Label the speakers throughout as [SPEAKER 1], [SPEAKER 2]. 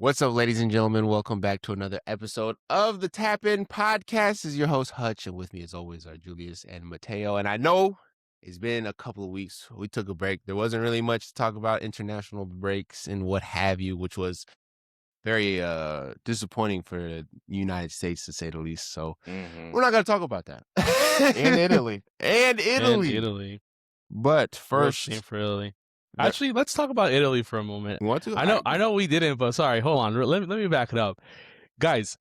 [SPEAKER 1] What's up, ladies and gentlemen? Welcome back to another episode of the Tap In Podcast. This is your host, Hutch, and with me, as always, are Julius and Mateo. And I know it's been a couple of weeks. We took a break. There wasn't really much to talk about, international breaks and what have you, which was very disappointing for the United States, to say the least. So we're not going to talk about that.
[SPEAKER 2] And Italy.
[SPEAKER 1] And But first,
[SPEAKER 3] shame for Italy. Actually, let's talk about Italy for a moment.
[SPEAKER 1] you want to?
[SPEAKER 3] I know we didn't, but sorry, hold on. Let me back it up. Guys,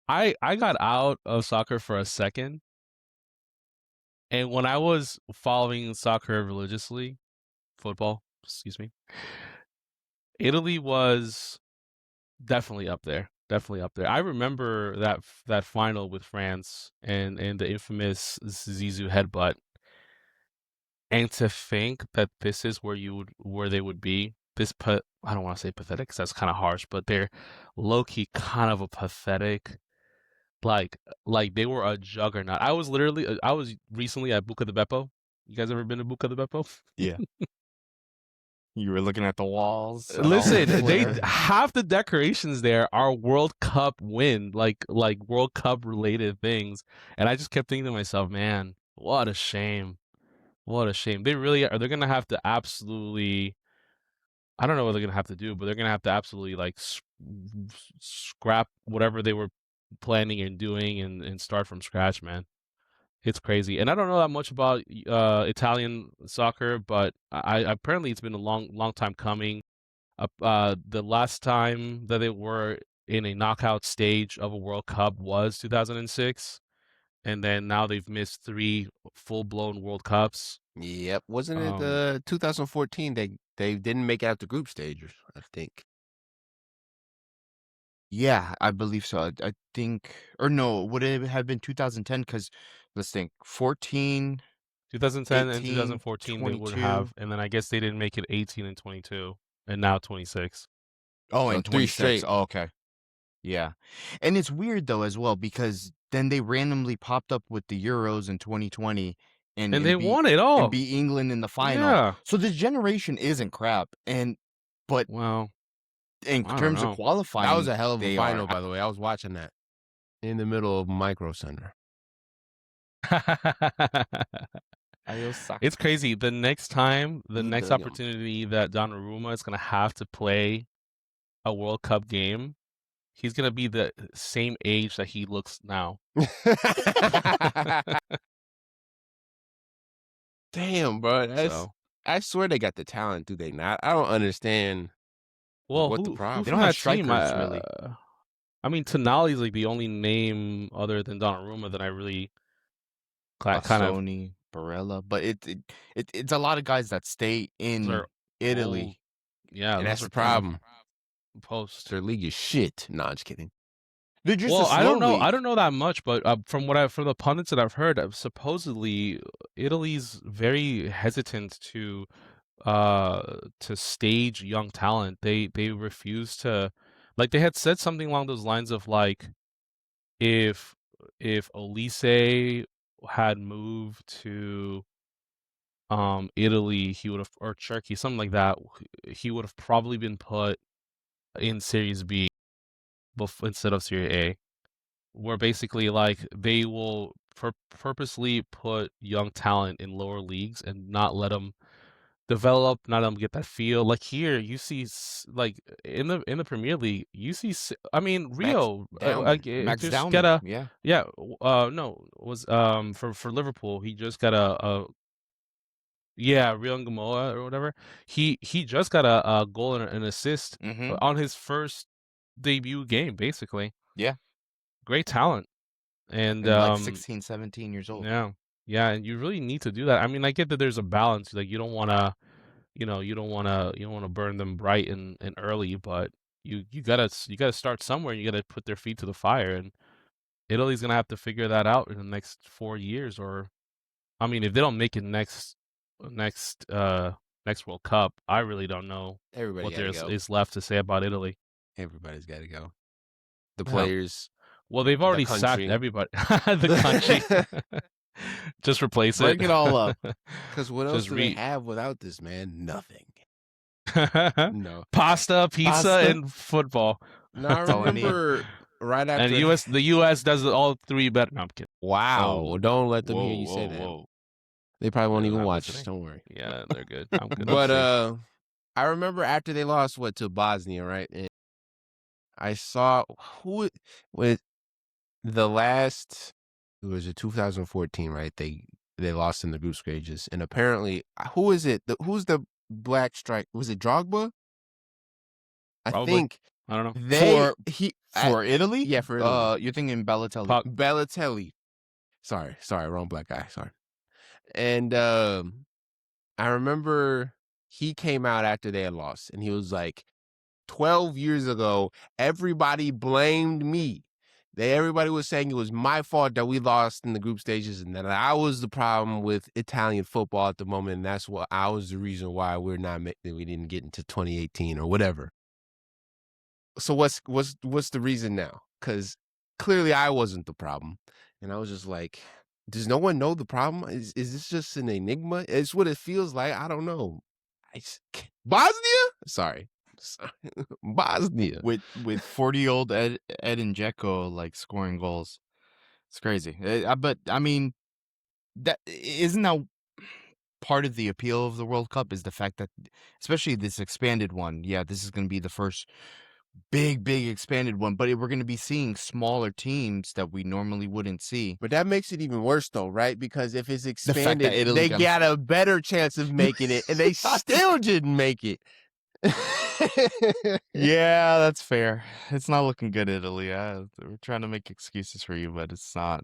[SPEAKER 3] I got out of soccer for a second. And when I was following soccer religiously, football, excuse me, Italy was definitely up there. Definitely up there. I remember that final with France and the infamous Zizou headbutt. And to think that this is where they would be, I don't want to say pathetic because that's kind of harsh, but they're low key kind of a pathetic, like they were a juggernaut. I was recently at Buca di Beppo. You guys ever been to Buca di Beppo?
[SPEAKER 2] Yeah. You were looking at the walls.
[SPEAKER 3] Listen, half the decorations there are World Cup win, like World Cup related things, and I just kept thinking to myself, man, what a shame. What a shame. They're going to have to absolutely, I don't know what they're going to have to do, but they're going to have to absolutely like scrap whatever they were planning and doing and start from scratch, man. It's crazy. And I don't know that much about Italian soccer, but apparently it's been a long time coming. The last time that they were in a knockout stage of a World Cup was 2006. And then now they've missed 3 full-blown World Cups.
[SPEAKER 1] Yep. Wasn't it 2014 they didn't make it out the group stage, I think?
[SPEAKER 2] Yeah, I believe so. I think, or no, would it have been 2010? Because let's think, 14,
[SPEAKER 3] 2010 and
[SPEAKER 2] 18,
[SPEAKER 3] 2014 they would
[SPEAKER 2] 22.
[SPEAKER 3] have, and then I guess they didn't make it 18 and 22, and now 26.
[SPEAKER 2] Oh,
[SPEAKER 1] So
[SPEAKER 2] and
[SPEAKER 1] 3
[SPEAKER 2] 26.
[SPEAKER 1] straight.
[SPEAKER 2] Oh, okay. Yeah. And it's weird, though, as well, because then they randomly popped up with the Euros in 2020
[SPEAKER 3] And they won it all.
[SPEAKER 2] and beat England in the final.
[SPEAKER 3] Yeah.
[SPEAKER 2] So this generation isn't crap. But
[SPEAKER 3] Well,
[SPEAKER 2] in
[SPEAKER 3] I don't
[SPEAKER 2] terms
[SPEAKER 3] know.
[SPEAKER 2] of qualifying,
[SPEAKER 1] That was a hell of a
[SPEAKER 2] they
[SPEAKER 1] final,
[SPEAKER 2] are.
[SPEAKER 1] by the way. I was watching that in the middle of Micro Center.
[SPEAKER 3] It's crazy. The next time, the
[SPEAKER 1] Eat
[SPEAKER 3] next
[SPEAKER 1] the yum.
[SPEAKER 3] opportunity that Donnarumma is going to have to play a World Cup game, he's going to be the same age that he looks now.
[SPEAKER 1] Damn, bro.
[SPEAKER 3] So,
[SPEAKER 1] I swear they got the talent, do they not? I don't understand.
[SPEAKER 3] well,
[SPEAKER 1] What the
[SPEAKER 3] who
[SPEAKER 1] problem?
[SPEAKER 2] They
[SPEAKER 3] from
[SPEAKER 2] don't have
[SPEAKER 3] that team?
[SPEAKER 2] strikers, really.
[SPEAKER 3] I mean, Tonali's like the only name other than Donnarumma that I really kind of
[SPEAKER 2] Sony, Barella, but it's a lot of guys that stay in
[SPEAKER 3] are
[SPEAKER 2] Italy.
[SPEAKER 3] old. Yeah,
[SPEAKER 1] And
[SPEAKER 3] those
[SPEAKER 1] that's
[SPEAKER 3] are
[SPEAKER 1] the
[SPEAKER 3] kind of
[SPEAKER 1] problem.
[SPEAKER 3] post.
[SPEAKER 1] Their league is shit. No, I'm just kidding.
[SPEAKER 2] They're just
[SPEAKER 3] Well,
[SPEAKER 2] a
[SPEAKER 3] I don't
[SPEAKER 2] slow
[SPEAKER 3] know.
[SPEAKER 2] league.
[SPEAKER 3] I don't know that much, but from the pundits that I've heard, supposedly Italy's very hesitant to stage young talent. They refuse to, like they had said something along those lines of like if Olise had moved to Italy, he would have, or Turkey, something like that, he would have probably been put in Series B instead of Serie A. Where basically like they will purposely put young talent in lower leagues and not let them develop, not let them get that feel. Like here, you see like in the Premier League, you see. I mean, Rio,
[SPEAKER 2] Max
[SPEAKER 3] just
[SPEAKER 2] Dowman,
[SPEAKER 3] get a
[SPEAKER 2] yeah.
[SPEAKER 3] no, was for Liverpool, he just got a Rio Ngamoa or whatever. He just got a goal and an assist on his first debut game, basically.
[SPEAKER 2] Yeah.
[SPEAKER 3] Great talent. And
[SPEAKER 2] like 16, 17 years old.
[SPEAKER 3] Yeah, and you really need to do that. I mean, I get that there's a balance. Like you don't want to burn them bright and early, but you gotta start somewhere. You gotta put their feet to the fire, and Italy's gonna have to figure that out in the next 4 years. Or, I mean, if they don't make it next World Cup, I really don't know what there is left to say about Italy.
[SPEAKER 1] Everybody's got to go. The players.
[SPEAKER 3] Well, they've already sacked everybody. The country. Just replace it.
[SPEAKER 2] Break it all up.
[SPEAKER 1] Because what else do they have without this, man? Nothing. No.
[SPEAKER 3] Pasta, pizza,
[SPEAKER 2] Pasta?
[SPEAKER 3] and football.
[SPEAKER 1] No, I
[SPEAKER 2] That's all I need.
[SPEAKER 1] remember right
[SPEAKER 3] And
[SPEAKER 1] after.
[SPEAKER 3] the US does all three better. No, I'm kidding.
[SPEAKER 1] Wow!
[SPEAKER 2] Oh,
[SPEAKER 1] Don't let them
[SPEAKER 2] whoa,
[SPEAKER 1] hear you say
[SPEAKER 2] whoa,
[SPEAKER 1] that.
[SPEAKER 2] whoa.
[SPEAKER 1] They probably won't
[SPEAKER 3] They're
[SPEAKER 1] even
[SPEAKER 3] not
[SPEAKER 1] watch us.
[SPEAKER 3] listening.
[SPEAKER 1] Don't worry.
[SPEAKER 3] Yeah, they're good. I'm good.
[SPEAKER 2] Let's
[SPEAKER 1] But
[SPEAKER 2] see.
[SPEAKER 1] I remember after they lost to Bosnia, right? And I saw who with the last. It was 2014, right? They lost in the group stages, and apparently, who is it? Who's the black strike? Was it Drogba? I
[SPEAKER 3] Probably.
[SPEAKER 1] think
[SPEAKER 3] I don't know.
[SPEAKER 2] For Italy?
[SPEAKER 1] yeah, for Italy.
[SPEAKER 2] You're thinking Balotelli.
[SPEAKER 3] Pop.
[SPEAKER 1] Balotelli. Sorry, wrong black guy. Sorry. And I remember he came out after they had lost, and he was like, 12 years ago, everybody blamed me. Everybody was saying it was my fault that we lost in the group stages, and that I was the problem with Italian football at the moment, and that's what I was the reason why we didn't get into 2018 or whatever. So what's the reason now? Because clearly I wasn't the problem, and I was just like, does no one know the problem? Is this just an enigma? It's what it feels like. I don't know. Bosnia? Sorry. Bosnia.
[SPEAKER 2] With 40-year-old Edin Dzeko like scoring goals. It's crazy. But I mean, that isn't that part of the appeal of the World Cup is the fact that, especially this expanded one. Yeah, this is going to be the first big expanded one, but we're going to be seeing smaller teams that we normally wouldn't see.
[SPEAKER 1] But that makes it even worse, though, right? Because if it's
[SPEAKER 2] fact that
[SPEAKER 1] expanded,
[SPEAKER 2] Italy
[SPEAKER 1] they
[SPEAKER 2] got-
[SPEAKER 1] got a better chance of making it, and they still didn't make it.
[SPEAKER 2] Yeah, that's fair. It's not looking good, Italy. We're trying to make excuses for you, but it's not.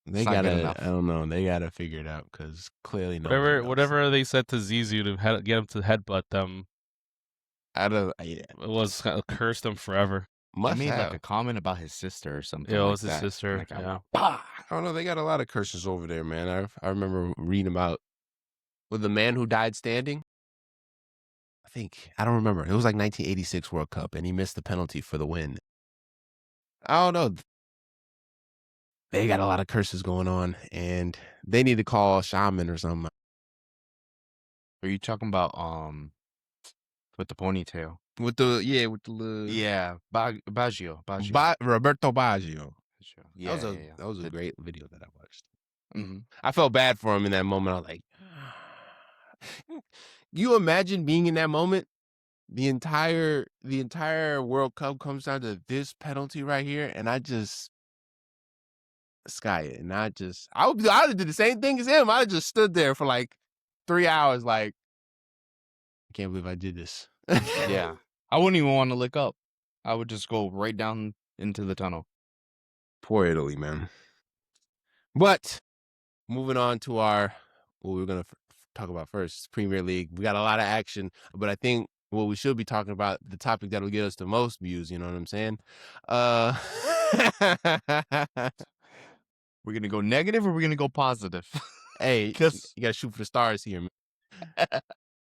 [SPEAKER 1] They
[SPEAKER 2] It's not good
[SPEAKER 1] gotta,
[SPEAKER 2] enough.
[SPEAKER 1] I don't know, they gotta figure it out because clearly nobody knows.
[SPEAKER 3] Whatever they said to Zizou to get him to headbutt them,
[SPEAKER 1] I don't.
[SPEAKER 3] it was cursed him forever.
[SPEAKER 1] Must
[SPEAKER 2] He made
[SPEAKER 1] have.
[SPEAKER 2] like a comment about his sister or something.
[SPEAKER 3] Yeah, it
[SPEAKER 2] like
[SPEAKER 3] was his
[SPEAKER 2] that.
[SPEAKER 3] sister.
[SPEAKER 2] Like,
[SPEAKER 3] Yeah.
[SPEAKER 1] I don't know. They got a lot of curses over there, man. I remember reading about with the man who died standing. I don't remember. It was like 1986 World Cup, and he missed the penalty for the win. I don't know. They got a lot of curses going on, and they need to call a shaman or something.
[SPEAKER 2] Are you talking about with the ponytail?
[SPEAKER 1] With the
[SPEAKER 2] Yeah, Baggio.
[SPEAKER 1] Roberto Baggio.
[SPEAKER 2] Yeah,
[SPEAKER 1] that was a great video that I watched.
[SPEAKER 2] Mm-hmm.
[SPEAKER 1] I felt bad for him in that moment. I was like, you imagine being in that moment? The entire World Cup comes down to this penalty right here, and I just sky it, and I would have did the same thing as him. I just stood there for like 3 hours, like, I can't believe I did this.
[SPEAKER 2] Yeah, I wouldn't even want to look up. I would just go right down into the tunnel.
[SPEAKER 1] Poor Italy, man. But moving on to what we're gonna talk about first, Premier League. We got a lot of action, but I think what we should be talking about, the topic that will get us the most views. You know what I'm saying?
[SPEAKER 2] We're gonna go negative or we're gonna go positive?
[SPEAKER 1] Hey, you gotta shoot for the stars here, man.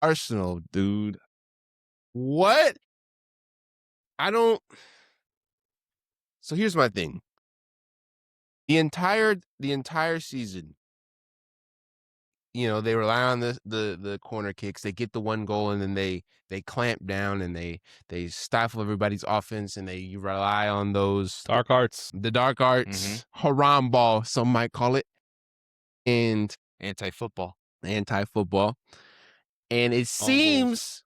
[SPEAKER 1] Arsenal, dude. What? So here's my thing. The entire season, they rely on the corner kicks. They get the one goal, and then they clamp down and they stifle everybody's offense, and they rely on those
[SPEAKER 3] Dark arts.
[SPEAKER 1] the dark arts, haram ball, some might call it, and
[SPEAKER 2] Anti-football.
[SPEAKER 1] And it seems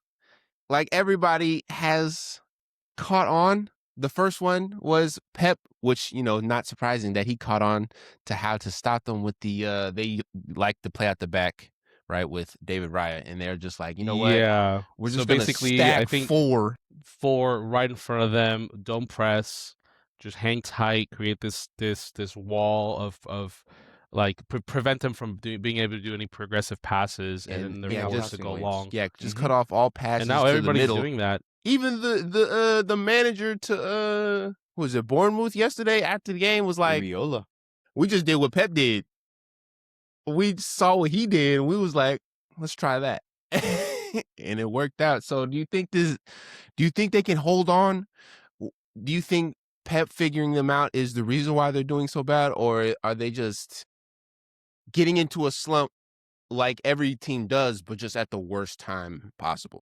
[SPEAKER 1] like everybody has caught on. The first one was Pep, which, not surprising that he caught on to how to stop them with they like to play out the back, right, with David Raya. And they're just like, you know what?
[SPEAKER 3] Yeah.
[SPEAKER 1] We're just
[SPEAKER 3] basically,
[SPEAKER 1] stack
[SPEAKER 3] I think
[SPEAKER 1] four
[SPEAKER 3] right in front of them. Don't press. Just hang tight. Create this wall of like prevent them from being able to do any progressive passes, and then they're forced to go long.
[SPEAKER 1] Yeah, just cut off all passes.
[SPEAKER 3] And now
[SPEAKER 1] to
[SPEAKER 3] everybody's
[SPEAKER 1] the middle.
[SPEAKER 3] doing that.
[SPEAKER 1] Even the manager to who was it, Bournemouth yesterday after the game was like,
[SPEAKER 2] Viola.
[SPEAKER 1] We just did what Pep did. We saw what he did, and we was like, let's try that. And it worked out. So do you think they can hold on? Do you think Pep figuring them out is the reason why they're doing so bad, or are they just getting into a slump like every team does, but just at the worst time possible?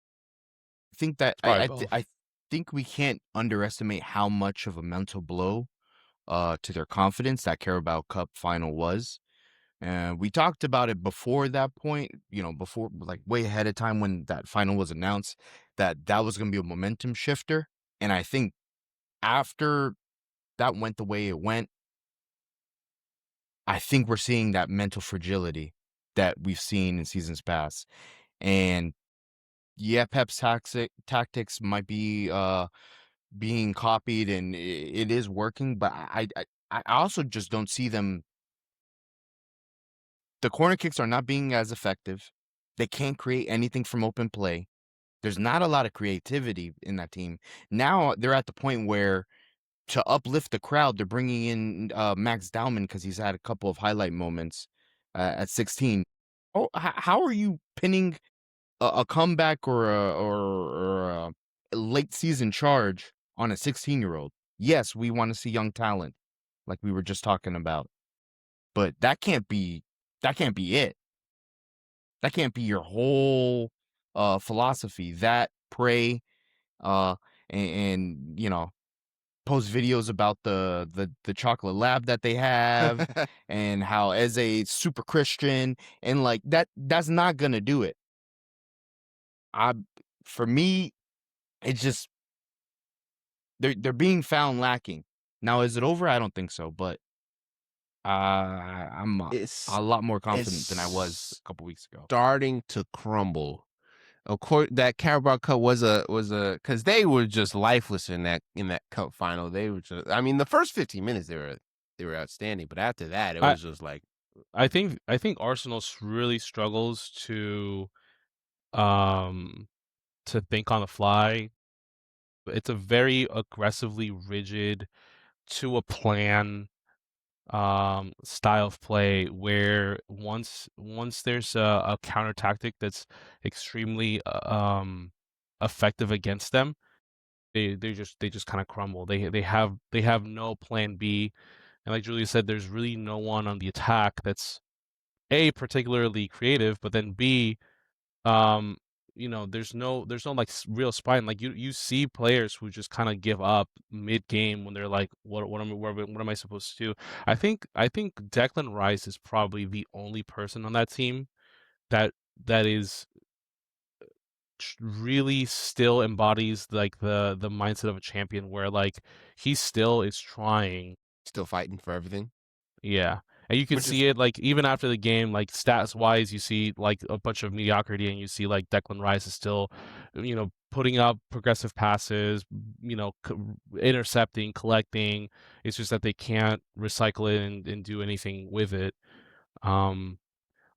[SPEAKER 2] think that
[SPEAKER 3] Probably both.
[SPEAKER 2] I think we can't underestimate how much of a mental blow to their confidence that Carabao Cup final was. We talked about it before that point, before like way ahead of time when that final was announced, that was going to be a momentum shifter. And I think after that went the way it went, I think we're seeing that mental fragility that we've seen in seasons past. And yeah, Pep's tactics might be being copied and it is working, but I also just don't see them. The corner kicks are not being as effective. They can't create anything from open play. There's not a lot of creativity in that team. Now they're at the point where to uplift the crowd, they're bringing in Max Dowman because he's had a couple of highlight moments at 16. Oh, how are you pinning a comeback or a late season charge on a 16-year-old? Yes, we want to see young talent, like we were just talking about, but that can't be it. That can't be your whole philosophy. That pray uh and post videos about the chocolate lab that they have and how as a super Christian and like that's not gonna do it. I For me, it's just they're being found lacking. Now, is it over? I don't think so, but I'm
[SPEAKER 1] It's
[SPEAKER 2] a lot more confident than I was
[SPEAKER 1] it's
[SPEAKER 2] a couple weeks ago.
[SPEAKER 1] starting to crumble. Of course, that Carabao Cup was a because they were just lifeless in that cup final. They were just, I mean, the first 15 minutes they were outstanding, but after that, it
[SPEAKER 3] I
[SPEAKER 1] was just like
[SPEAKER 3] I think Arsenal really struggles um to think on the fly. It's a very aggressively rigid to a plan style of play where once there's a counter tactic that's extremely effective against them, they just kind of crumble. They have no plan B, and like Julia said, there's really no one on the attack that's A, particularly creative, but then B, um there's no like real spine. Like you see players who just kind of give up mid game when they're like what am I supposed to do. I think Declan Rice is probably the only person on that team that that is really still embodies like the mindset of a champion, where like he still is trying.
[SPEAKER 1] still fighting for everything,
[SPEAKER 3] Yeah. And you can
[SPEAKER 1] which is
[SPEAKER 3] see it like even after the game, like stats wise, you see like a bunch of mediocrity, and you see like Declan Rice is still, putting up progressive passes, intercepting, collecting. It's just that they can't recycle it and do anything with it. Um,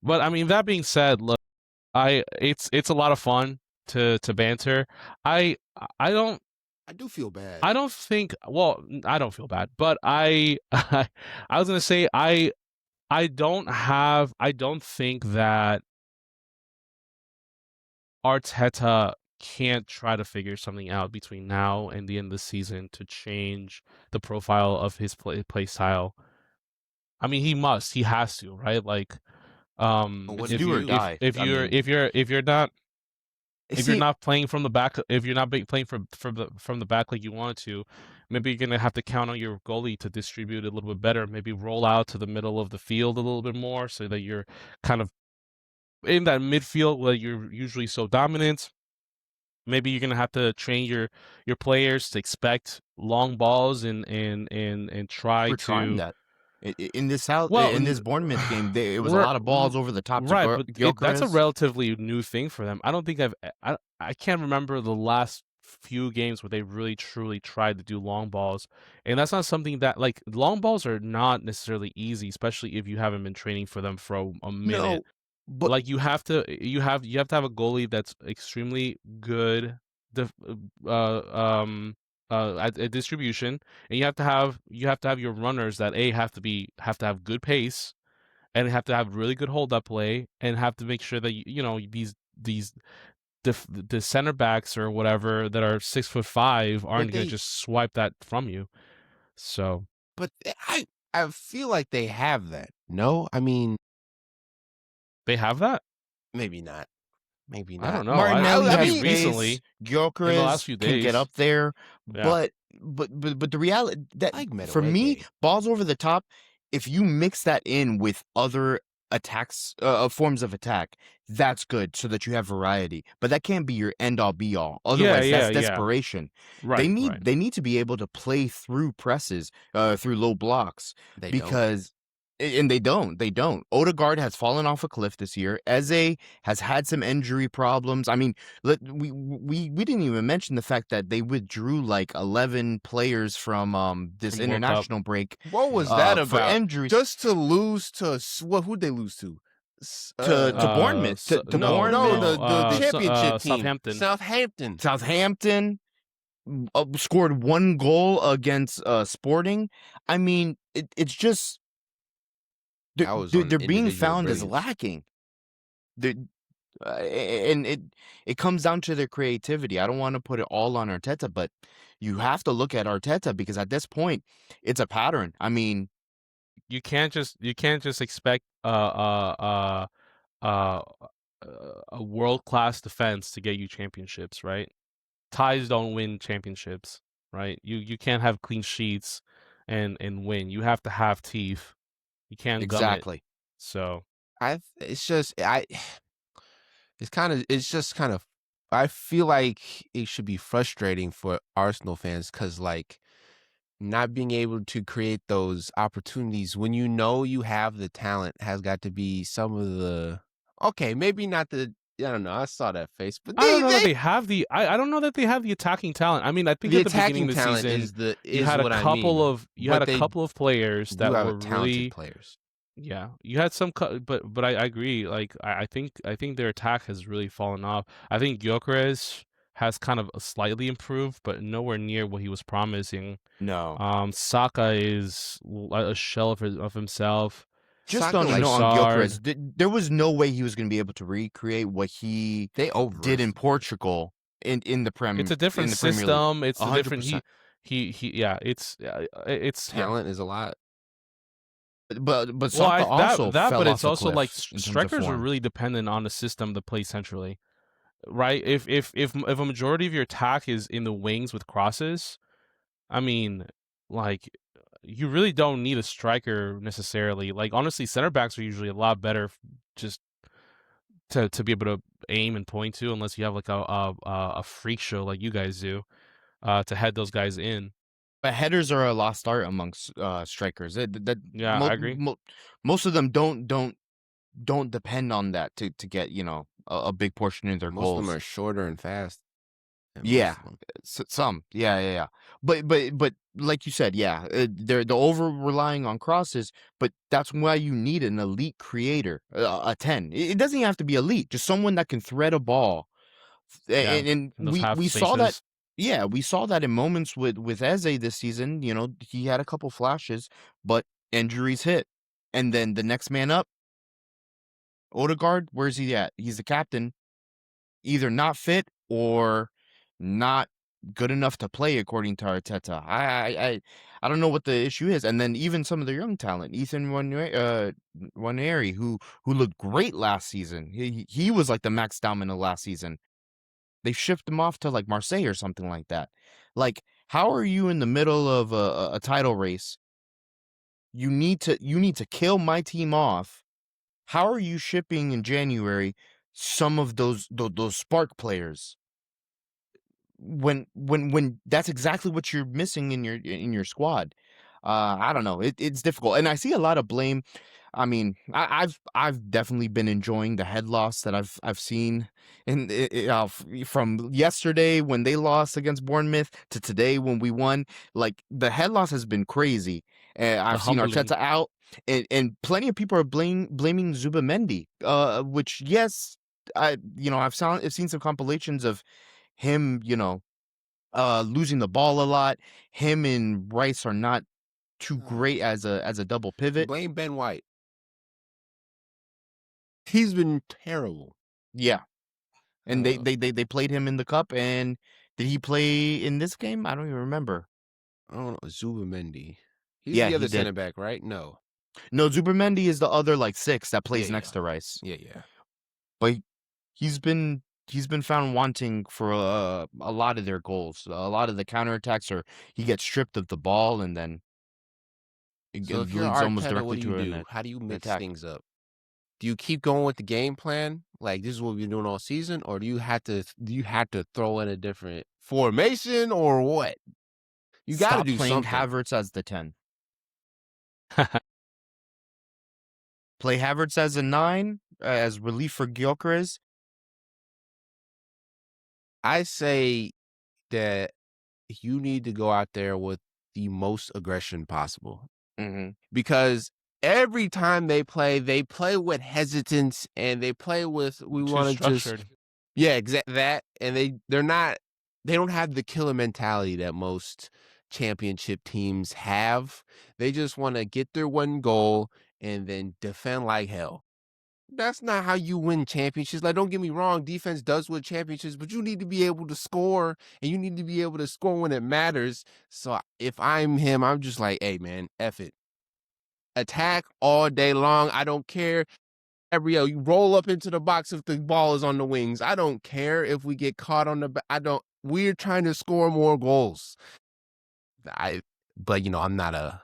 [SPEAKER 3] but I mean, that being said, look, it's a lot of fun to banter. I I don't
[SPEAKER 1] I do feel bad.
[SPEAKER 3] I don't think, well, I don't feel bad, but I was gonna say I don't think that Arteta can't try to figure something out between now and the end of the season to change the profile of his play style. I mean, he has to, right? Like,
[SPEAKER 1] What
[SPEAKER 2] It's
[SPEAKER 1] do
[SPEAKER 3] if
[SPEAKER 2] do or
[SPEAKER 3] you
[SPEAKER 2] die. I mean,
[SPEAKER 3] if you're
[SPEAKER 1] see?
[SPEAKER 3] not playing from the back, if you're not playing from the back like you wanted to, maybe you're gonna have to count on your goalie to distribute a little bit better. Maybe roll out to the middle of the field a little bit more, so that you're kind of in that midfield where you're usually so dominant. Maybe you're gonna have to train your players to expect long balls and try
[SPEAKER 2] we're trying
[SPEAKER 3] to,
[SPEAKER 2] that. In
[SPEAKER 3] well,
[SPEAKER 2] in this Bournemouth game, it was a
[SPEAKER 3] we're
[SPEAKER 2] lot of balls over the top to
[SPEAKER 3] right, but that's a
[SPEAKER 2] Gyökeres.
[SPEAKER 3] relatively new thing for them. I don't think I can't remember the last few games where they really truly tried to do long balls, and that's not something that, like, long balls are not necessarily easy, especially if you haven't been training for them for a minute.
[SPEAKER 1] No, but
[SPEAKER 3] Like you have to have a goalie that's extremely good def- at distribution, and you have to have your runners that have to have good pace, and have to have really good hold up play, and have to make sure that these the center backs or whatever that are 6'5"
[SPEAKER 1] but
[SPEAKER 3] aren't gonna
[SPEAKER 1] they
[SPEAKER 3] just swipe that from you. So
[SPEAKER 1] but I feel like they have that. No, I mean
[SPEAKER 3] they have that.
[SPEAKER 1] maybe not. maybe
[SPEAKER 3] I
[SPEAKER 1] not.
[SPEAKER 3] don't know.
[SPEAKER 2] Martinelli
[SPEAKER 1] I
[SPEAKER 2] has
[SPEAKER 1] mean,
[SPEAKER 3] recently,
[SPEAKER 2] pace.
[SPEAKER 3] in the last
[SPEAKER 2] Gyökeres
[SPEAKER 3] few
[SPEAKER 2] can get
[SPEAKER 3] days,
[SPEAKER 2] up there,
[SPEAKER 3] yeah,
[SPEAKER 2] but the reality that
[SPEAKER 1] I like
[SPEAKER 2] for me,
[SPEAKER 1] Madueke.
[SPEAKER 2] balls over the top. If you mix that in with other attacks, forms of attack, that's good, so that you have variety. But that can't be your end all be all.
[SPEAKER 3] yeah,
[SPEAKER 2] Otherwise,
[SPEAKER 3] yeah,
[SPEAKER 2] that's
[SPEAKER 3] yeah.
[SPEAKER 2] desperation.
[SPEAKER 3] Right, right.
[SPEAKER 2] They need to be able to play through presses, through low blocks,
[SPEAKER 1] They don't.
[SPEAKER 2] because. And they don't. Odegaard has fallen off a cliff this year. Eze has had some injury problems. I mean, we didn't even mention the fact that they withdrew like 11 players from this
[SPEAKER 3] From the World Cup.
[SPEAKER 2] international break
[SPEAKER 1] What was that
[SPEAKER 2] for
[SPEAKER 1] about?
[SPEAKER 2] injuries
[SPEAKER 1] Just to lose to what? Who'd they lose to?
[SPEAKER 2] to Bournemouth to
[SPEAKER 3] No,
[SPEAKER 1] No,
[SPEAKER 2] Bournemouth,
[SPEAKER 1] the championship team,
[SPEAKER 3] Southampton.
[SPEAKER 1] Southampton.
[SPEAKER 2] Southampton, scored 1 goal against Sporting. I mean, it's just
[SPEAKER 1] That was on
[SPEAKER 2] they're being
[SPEAKER 1] individual
[SPEAKER 2] found as
[SPEAKER 1] brilliance.
[SPEAKER 2] lacking. They're, and it comes down to their creativity. I don't want to put it all on Arteta, but you have to look at Arteta, because at this point, it's a pattern. I mean,
[SPEAKER 3] You can't just expect uh, a world class defense to get you championships, right? Ties don't win championships, right? You can't have clean sheets and win. You have to have teeth. You can't gum it.
[SPEAKER 2] exactly.
[SPEAKER 3] So
[SPEAKER 1] It's just it's just kind of. I feel like it should be frustrating for Arsenal fans because like not being able to create those opportunities when you know you have the talent has got to be some of the okay, maybe not the I don't know. I saw that face, but
[SPEAKER 3] I don't know that
[SPEAKER 1] they
[SPEAKER 3] they have the I don't know that they have the attacking talent. I mean, I think
[SPEAKER 1] the
[SPEAKER 3] at the beginning
[SPEAKER 1] attacking
[SPEAKER 3] of the
[SPEAKER 1] talent
[SPEAKER 3] season you
[SPEAKER 1] is
[SPEAKER 3] had a
[SPEAKER 1] what I
[SPEAKER 3] couple
[SPEAKER 1] mean.
[SPEAKER 3] of
[SPEAKER 1] But they
[SPEAKER 3] players
[SPEAKER 1] do
[SPEAKER 3] that
[SPEAKER 1] have
[SPEAKER 3] were
[SPEAKER 1] talented
[SPEAKER 3] really
[SPEAKER 1] players.
[SPEAKER 3] yeah. You had some but I agree. Like I think their attack has really fallen off. I think Gyökeres has kind of slightly improved, but nowhere near what he was promising.
[SPEAKER 2] No.
[SPEAKER 3] Saka is a shell of himself.
[SPEAKER 2] Just
[SPEAKER 1] Saka
[SPEAKER 2] on a
[SPEAKER 1] like
[SPEAKER 2] note on
[SPEAKER 3] Trossard.
[SPEAKER 2] Gyökeres, there was no way he was going to be able to recreate what he
[SPEAKER 1] they over
[SPEAKER 2] did in Portugal in the
[SPEAKER 3] It's a
[SPEAKER 2] Premier
[SPEAKER 3] different
[SPEAKER 2] League.
[SPEAKER 3] system. It's a different
[SPEAKER 2] 100%.
[SPEAKER 3] yeah. It's yeah.
[SPEAKER 1] talent is a lot.
[SPEAKER 2] But
[SPEAKER 3] Well,
[SPEAKER 2] Saka also
[SPEAKER 3] that,
[SPEAKER 2] fell
[SPEAKER 3] but
[SPEAKER 2] off
[SPEAKER 3] it's
[SPEAKER 2] a
[SPEAKER 3] also like
[SPEAKER 2] cliff in terms of
[SPEAKER 3] strikers are
[SPEAKER 2] form.
[SPEAKER 3] really dependent on the system to play centrally, right? If a majority of your attack is in the wings with crosses, I mean, like you really don't need a striker necessarily. Like honestly, center backs are usually a lot better just to be able to aim and point to, unless you have like a freak show like you guys do, to head those guys in.
[SPEAKER 2] But headers are a lost art amongst strikers.
[SPEAKER 3] Yeah, I agree.
[SPEAKER 2] Most of them don't depend on that to get a big portion of their
[SPEAKER 1] Most of them
[SPEAKER 2] goals.
[SPEAKER 1] are shorter and fast.
[SPEAKER 2] Yeah, some. Yeah. But like you said, yeah, they're over relying on crosses. But that's why you need an elite creator, a 10. It doesn't even have to be elite, just someone that can thread a ball.
[SPEAKER 3] Yeah,
[SPEAKER 2] And
[SPEAKER 3] in those half
[SPEAKER 2] we saw that.
[SPEAKER 3] spaces.
[SPEAKER 2] Yeah, we saw that in moments with Eze this season. He had a couple flashes, but injuries hit, and then the next man up, Odegaard. Where's he at? He's the captain. Either not fit or not good enough to play, according to Arteta. I don't know what the issue is. And then even some of the young talent, Ethan Waneri, who looked great last season. He was like the max dominant last season. They shipped him off to like Marseille or something like that. Like, how are you in the middle of a title race? You need to kill my team off. How are you shipping in January some of those spark players when that's exactly what you're missing in your squad? I don't know. It's difficult, and I see a lot of blame. I mean, I've definitely been enjoying the head loss that I've seen from yesterday when they lost against Bournemouth to today when we won. Like the head loss has been crazy. I've seen
[SPEAKER 3] Humbling.
[SPEAKER 2] Arteta out, and plenty of people are blaming Zubamendi. Which yes, I've seen some compilations of him, losing the ball a lot. Him and Rice are not too great as a double pivot.
[SPEAKER 1] Blame Ben White. He's been terrible.
[SPEAKER 2] Yeah. And they played him in the cup, and did he play in this game? I don't even remember.
[SPEAKER 1] I don't know. Zubamendi. He's
[SPEAKER 2] Yeah,
[SPEAKER 1] the
[SPEAKER 2] he
[SPEAKER 1] other
[SPEAKER 2] did.
[SPEAKER 1] center back, right? No.
[SPEAKER 2] No, Zubermendi is the other like 6 that plays
[SPEAKER 1] Yeah,
[SPEAKER 2] next to Rice.
[SPEAKER 1] Yeah.
[SPEAKER 2] But He's been found wanting for a lot of their goals. A lot of the counterattacks are he gets stripped of the ball and then it
[SPEAKER 1] So if you're
[SPEAKER 2] leads almost
[SPEAKER 1] Arteta, what
[SPEAKER 2] directly
[SPEAKER 1] do you
[SPEAKER 2] to
[SPEAKER 1] do? How do you
[SPEAKER 2] an
[SPEAKER 1] mix
[SPEAKER 2] attack.
[SPEAKER 1] things up? Do you keep going with the game plan? Like this is what we've been doing all season, or do you have to throw in a different formation or what? You got to
[SPEAKER 2] Stop
[SPEAKER 1] do
[SPEAKER 2] playing
[SPEAKER 1] something.
[SPEAKER 2] Havertz as the 10. Play Havertz as a 9 as relief for Gyökeres.
[SPEAKER 1] I say that you need to go out there with the most aggression possible
[SPEAKER 2] Mm-hmm.
[SPEAKER 1] because every time they play with hesitance and they play with we
[SPEAKER 3] Too
[SPEAKER 1] want to just
[SPEAKER 3] structured.
[SPEAKER 1] yeah, that and they don't have the killer mentality that most championship teams have. They just want to get their one goal and then defend like hell. That's not how you win championships. Like, don't get me wrong, defense does win championships, but you need to be able to score, and you need to be able to score when it matters. So if I'm him, I'm just like, hey man, F it. Attack all day long. I don't care. Gabriel, you roll up into the box if the ball is on the wings. I don't care if we get caught on the. I don't. We're trying to score more goals. I, but I'm not a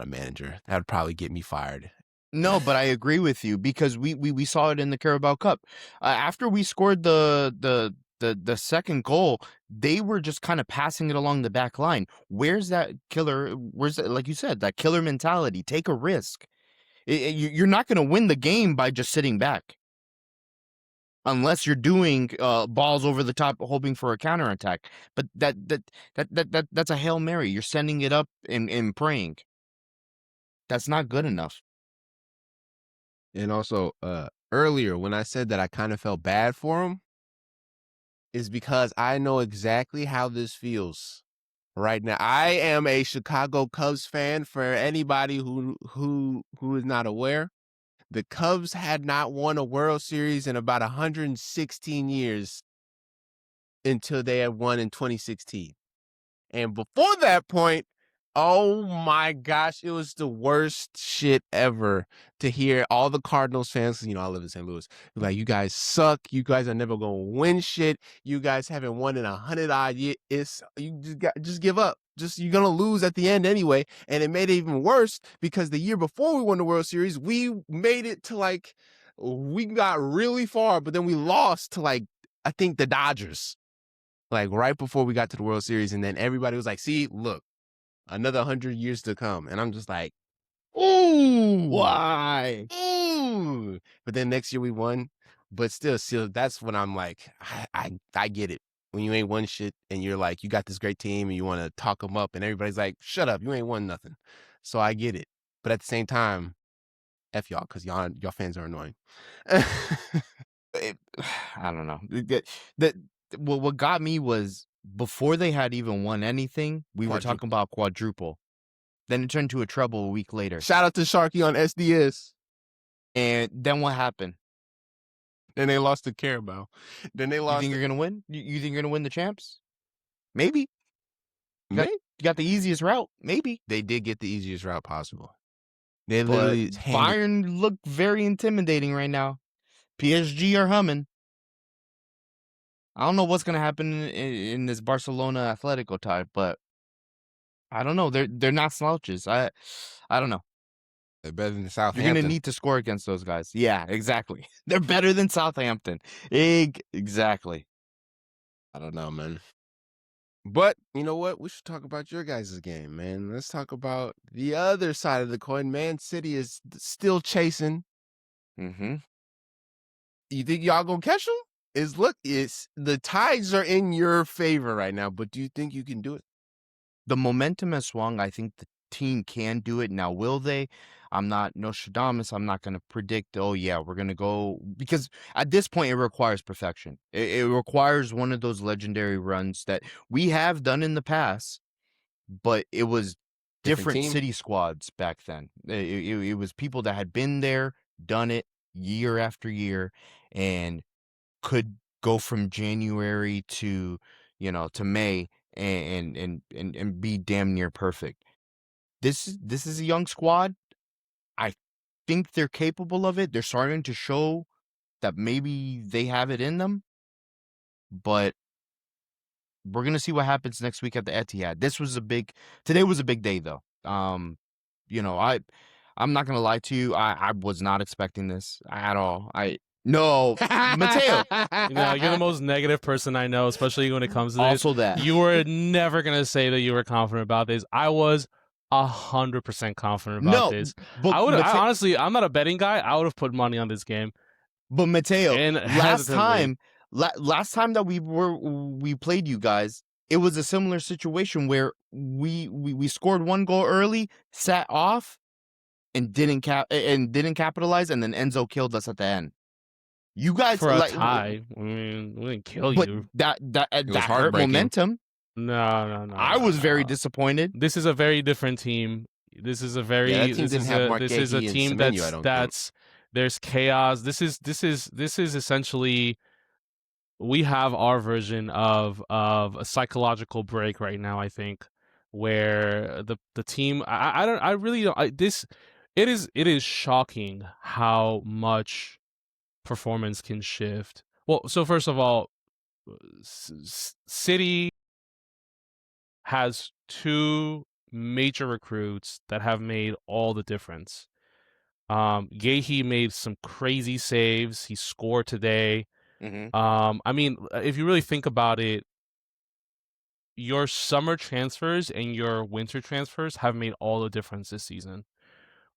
[SPEAKER 1] manager. That'd probably get me fired.
[SPEAKER 2] No, but I agree with you because we saw it in the Carabao Cup. After we scored the second goal, they were just kind of passing it along the back line. Where's that killer? Where's that, like you said, that killer mentality? Take a risk. You're not going to win the game by just sitting back, unless you're doing balls over the top, hoping for a counterattack. But that's a Hail Mary. You're sending it up and praying. That's not good enough.
[SPEAKER 1] And also, earlier when I said that I kind of felt bad for him, is because I know exactly how this feels right now. I am a Chicago Cubs fan. For anybody who is not aware, the Cubs had not won a World Series in about 116 years until they had won in 2016. And before that point, oh my gosh, it was the worst shit ever to hear all the Cardinals fans, 'cause, I live in St. Louis, like, you guys suck. You guys are never going to win shit. You guys haven't won in 100 odd years. You just give up. You're going to lose at the end anyway. And it made it even worse because the year before we won the World Series, we made it to we got really far, but then we lost to I think the Dodgers right before we got to the World Series, and then everybody was like, "See, look, another 100 years to come," and I'm just like, "Ooh,
[SPEAKER 2] Why?
[SPEAKER 1] ooh." But then next year we won, but still, that's when I'm like, I get it. When you ain't won shit, and you're like, you got this great team, and you want to talk them up, and everybody's like, "Shut up, you ain't won nothing." So I get it, but at the same time, f y'all, because y'all fans are annoying.
[SPEAKER 2] It, I don't know. That what got me was before they had even won anything, we were talking
[SPEAKER 1] Quadruple.
[SPEAKER 2] about quadruple. Then it turned to a treble a week later.
[SPEAKER 1] Shout out to Sharky on SDS.
[SPEAKER 2] And then what happened?
[SPEAKER 1] Then they lost to Carabao. Then they
[SPEAKER 2] You
[SPEAKER 1] lost.
[SPEAKER 2] think you're gonna win? You think you're gonna win the champs? Maybe.
[SPEAKER 1] Maybe.
[SPEAKER 2] You got the easiest route. Maybe.
[SPEAKER 1] They did get the easiest route possible. They
[SPEAKER 2] But
[SPEAKER 1] literally handed.
[SPEAKER 2] Bayern look very intimidating right now. PSG are humming. I don't know what's gonna happen in this Barcelona Atletico tie, but I don't know. They're not slouches. I don't know.
[SPEAKER 1] They're better than
[SPEAKER 2] You're
[SPEAKER 1] Southampton.
[SPEAKER 2] gonna need to score against those guys. Yeah, exactly. They're better than Southampton. Exactly.
[SPEAKER 1] I don't know, man. But you know what? We should talk about your guys' game, man. Let's talk about the other side of the coin. Man City is still chasing.
[SPEAKER 2] Mm-hmm.
[SPEAKER 1] You think y'all gonna catch them? It's the tides are in your favor right now, but do you think you can do it?
[SPEAKER 2] The momentum has swung. I think the team can do it. Now, will they? I'm not Nostradamus. I'm not going to predict, oh, yeah, we're going to go. Because at this point, it requires perfection. It requires one of those legendary runs that we have done in the past, but it was different
[SPEAKER 1] team?
[SPEAKER 2] city squads back then. It was people that had been there, done it year after year, and could go from January to May and be damn near perfect. This is a young squad. I think they're capable of it. They're starting to show that maybe they have it in them, but we're gonna see what happens next week at the Etihad. Today was a big day though. You know, I'm not gonna lie to you. I was not expecting this at all. No, Mateo.
[SPEAKER 3] You know, you're the most negative person I know, especially when it comes to this.
[SPEAKER 2] Also that.
[SPEAKER 3] You were never gonna say that you were confident about this. I was 100% confident about this.
[SPEAKER 2] But
[SPEAKER 3] honestly, I'm not a betting guy. I would have put money on this game.
[SPEAKER 2] But Mateo,
[SPEAKER 3] And
[SPEAKER 2] last
[SPEAKER 3] hesitantly.
[SPEAKER 2] time that we played you guys, it was a similar situation where we scored one goal early, sat off, and didn't capitalize, and then Enzo killed us at the end. You guys
[SPEAKER 3] For a tie. I mean, we didn't kill
[SPEAKER 2] but
[SPEAKER 3] you.
[SPEAKER 2] that hurt
[SPEAKER 1] heartbreaking.
[SPEAKER 2] momentum.
[SPEAKER 3] No.
[SPEAKER 2] I was very disappointed.
[SPEAKER 3] This is a very different team. This is a very
[SPEAKER 1] that team didn't have
[SPEAKER 3] this is a
[SPEAKER 1] Marqueji and
[SPEAKER 3] team
[SPEAKER 1] Semenyo, I don't
[SPEAKER 3] that's there's chaos. This is essentially we have our version of a psychological break right now, I think, where the team it is shocking how much performance can shift. Well, so first of all, City has 2 major recruits that have made all the difference. Gehi made some crazy saves. He scored today. I mean, if you really think about it, your summer transfers and your winter transfers have made all the difference this season.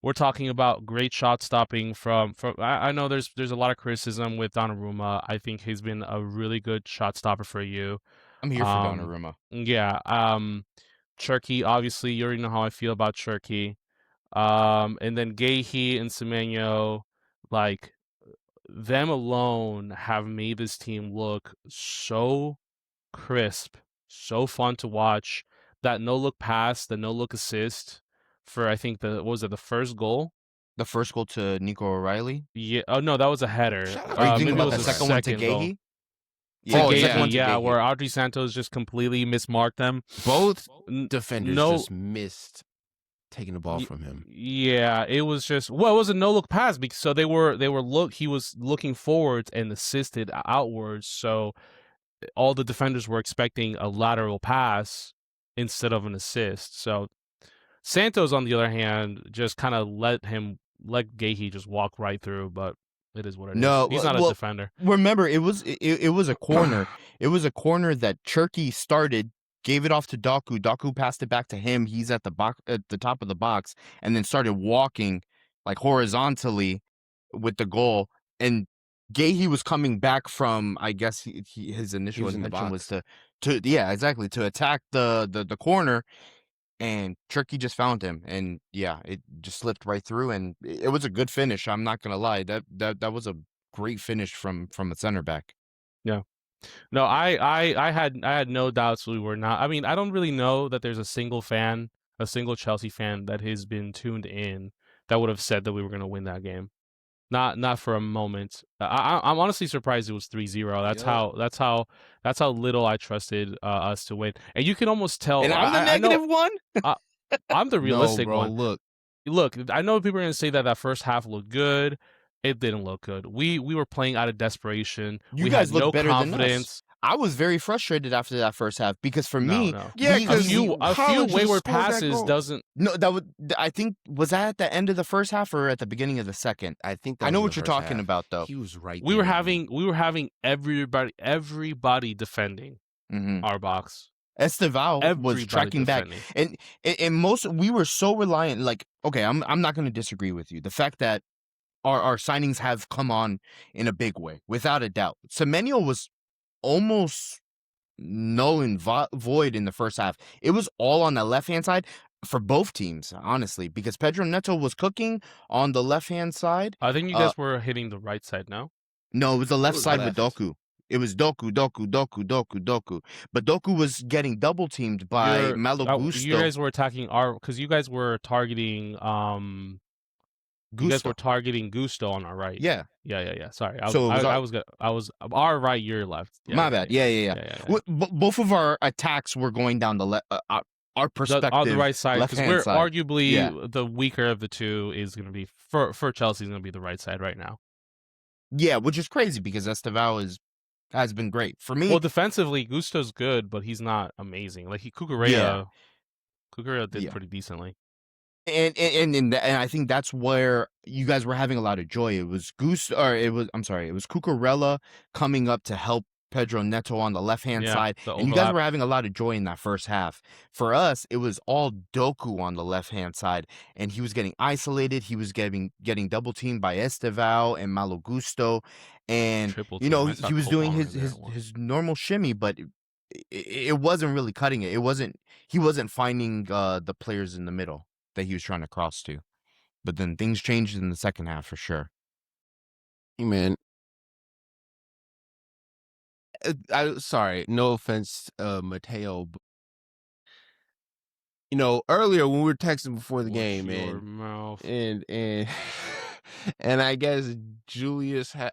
[SPEAKER 3] We're talking about great shot stopping from I know there's a lot of criticism with Donnarumma. I think he's been a really good shot stopper for you.
[SPEAKER 2] I'm here for Donnarumma.
[SPEAKER 3] Yeah. Cherky, obviously, you already know how I feel about Cherky. And then Gehi and Semenyo, like, them alone have made this team look so crisp, so fun to watch. That no-look pass, the no-look assist for, I think, the first goal?
[SPEAKER 2] The first goal to Nico O'Reilly?
[SPEAKER 3] Yeah. Oh, no, that was a header.
[SPEAKER 2] Are you thinking
[SPEAKER 3] maybe it
[SPEAKER 2] about the
[SPEAKER 3] was
[SPEAKER 2] second one to
[SPEAKER 3] goal.
[SPEAKER 2] Gehi?
[SPEAKER 3] Yeah, where Audrey Santos just completely mismarked them.
[SPEAKER 1] Both defenders just missed taking the ball from him.
[SPEAKER 3] Yeah, it was just it was a no-look pass because so he was looking forwards and assisted outwards, so all the defenders were expecting a lateral pass instead of an assist. So Santos, on the other hand, just kind of let Gehi just walk right through, but it is what it is. He's not a defender.
[SPEAKER 2] Remember, it was a corner. It was a corner that Cherky started, gave it off to Doku. Doku passed it back to him. He's at the top of the box, and then started walking like horizontally with the goal. And Gehi was coming back from, I guess his initial intention was to attack the corner. And Cherky just found him, and yeah, it just slipped right through, and it was a good finish. I'm not gonna lie, that was a great finish from a center back.
[SPEAKER 3] Yeah, no, I had no doubts we were not. I mean, I don't really know that there's a single Chelsea fan that has been tuned in that would have said that we were gonna win that game. Not for a moment. I'm honestly surprised it was 3-0. That's how little I trusted us to win. And you can almost tell.
[SPEAKER 2] And I'm the negative one.
[SPEAKER 3] I'm the realistic one.
[SPEAKER 1] Look.
[SPEAKER 3] I know people are gonna say that first half looked good. It didn't look good. We were playing out of desperation.
[SPEAKER 2] You
[SPEAKER 3] we
[SPEAKER 2] guys
[SPEAKER 3] had no
[SPEAKER 2] better
[SPEAKER 3] confidence.
[SPEAKER 2] Than us. I was very frustrated after that first half because for me,
[SPEAKER 1] yeah,
[SPEAKER 3] a few wayward passes doesn't.
[SPEAKER 2] No, I think was that at the end of the first half or at the beginning of the second.
[SPEAKER 1] I think
[SPEAKER 2] I know what you're talking about though.
[SPEAKER 1] He was right.
[SPEAKER 3] We were having everybody defending our box.
[SPEAKER 2] Esteval was tracking back, and most we were so reliant. Like, okay, I'm not going to disagree with you. The fact that our signings have come on in a big way, without a doubt. Semenyo was almost null and void in the first half. It was all on the left-hand side for both teams, honestly, because Pedro Neto was cooking on the left-hand side.
[SPEAKER 3] I think you guys were hitting the right side now.
[SPEAKER 2] No, it was the left side with Doku. It was Doku. But Doku was getting double-teamed by Malo Gusto.
[SPEAKER 3] You guys were attacking because you guys were targeting You guys were targeting Gusto on our right.
[SPEAKER 2] Yeah.
[SPEAKER 3] Sorry, I was our right, your left.
[SPEAKER 2] My bad. Yeah. Both of our attacks were going down the left. Our perspective
[SPEAKER 3] on the right side because we're
[SPEAKER 2] side.
[SPEAKER 3] Arguably the weaker of the two is going to be for Chelsea is going to be the right side right now.
[SPEAKER 2] Yeah, which is crazy because Estevao has been great for me.
[SPEAKER 3] Well, defensively, Gusto's good, but he's not amazing. Like Cucurella did
[SPEAKER 2] Yeah.
[SPEAKER 3] pretty decently.
[SPEAKER 2] And I think that's where you guys were having a lot of joy. It was it was Cucurella coming up to help Pedro Neto on the left-hand side,
[SPEAKER 3] the
[SPEAKER 2] and you guys
[SPEAKER 3] overlap.
[SPEAKER 2] were having a lot of joy in that first half. For us, it was all Doku on the left-hand side, and he was getting isolated. He was getting double teamed by Estevao and Malo Gusto, and
[SPEAKER 3] Triple
[SPEAKER 2] you
[SPEAKER 3] team.
[SPEAKER 2] know
[SPEAKER 3] I saw
[SPEAKER 2] he was
[SPEAKER 3] Cole
[SPEAKER 2] doing
[SPEAKER 3] Palmer in there once.
[SPEAKER 2] his normal shimmy, but it wasn't really cutting it. He wasn't finding the players in the middle that he was trying to cross to. But then things changed in the second half for sure.
[SPEAKER 1] Hey, man. Sorry, no offense, Mateo. But, earlier when we were texting before the game,
[SPEAKER 3] your
[SPEAKER 1] man,
[SPEAKER 3] mouth.
[SPEAKER 1] and and I guess Julius had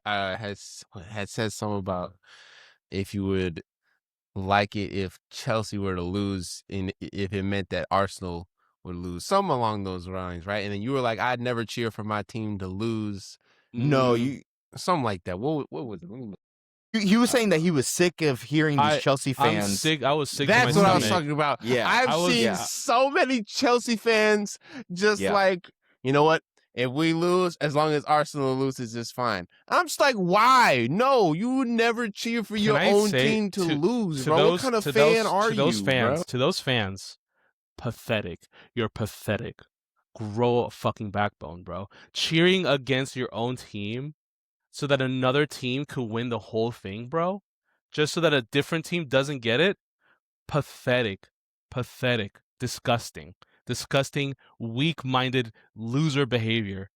[SPEAKER 1] said something about if you would like it if Chelsea were to lose, and if it meant that Arsenal would lose, something along those lines, right? And then you were like, I'd never cheer for my team to lose.
[SPEAKER 2] No,
[SPEAKER 1] Something like that. What was it?
[SPEAKER 2] he was saying that he was sick of hearing these Chelsea fans.
[SPEAKER 3] I'm sick. I was sick.
[SPEAKER 1] That's
[SPEAKER 3] to my
[SPEAKER 1] what I was
[SPEAKER 3] stomach.
[SPEAKER 1] talking about.
[SPEAKER 2] Yeah,
[SPEAKER 1] I've seen so many Chelsea fans just like, you know what? If we lose, as long as Arsenal loses, it's fine. I'm just like, why? No, you would never cheer for your own team to lose, bro. What kind of fan are you, bro?
[SPEAKER 3] To those fans, pathetic. You're pathetic. Grow a fucking backbone, bro. Cheering against your own team so that another team could win the whole thing, bro. Just so that a different team doesn't get it. Pathetic. Disgusting. Weak-minded loser behavior.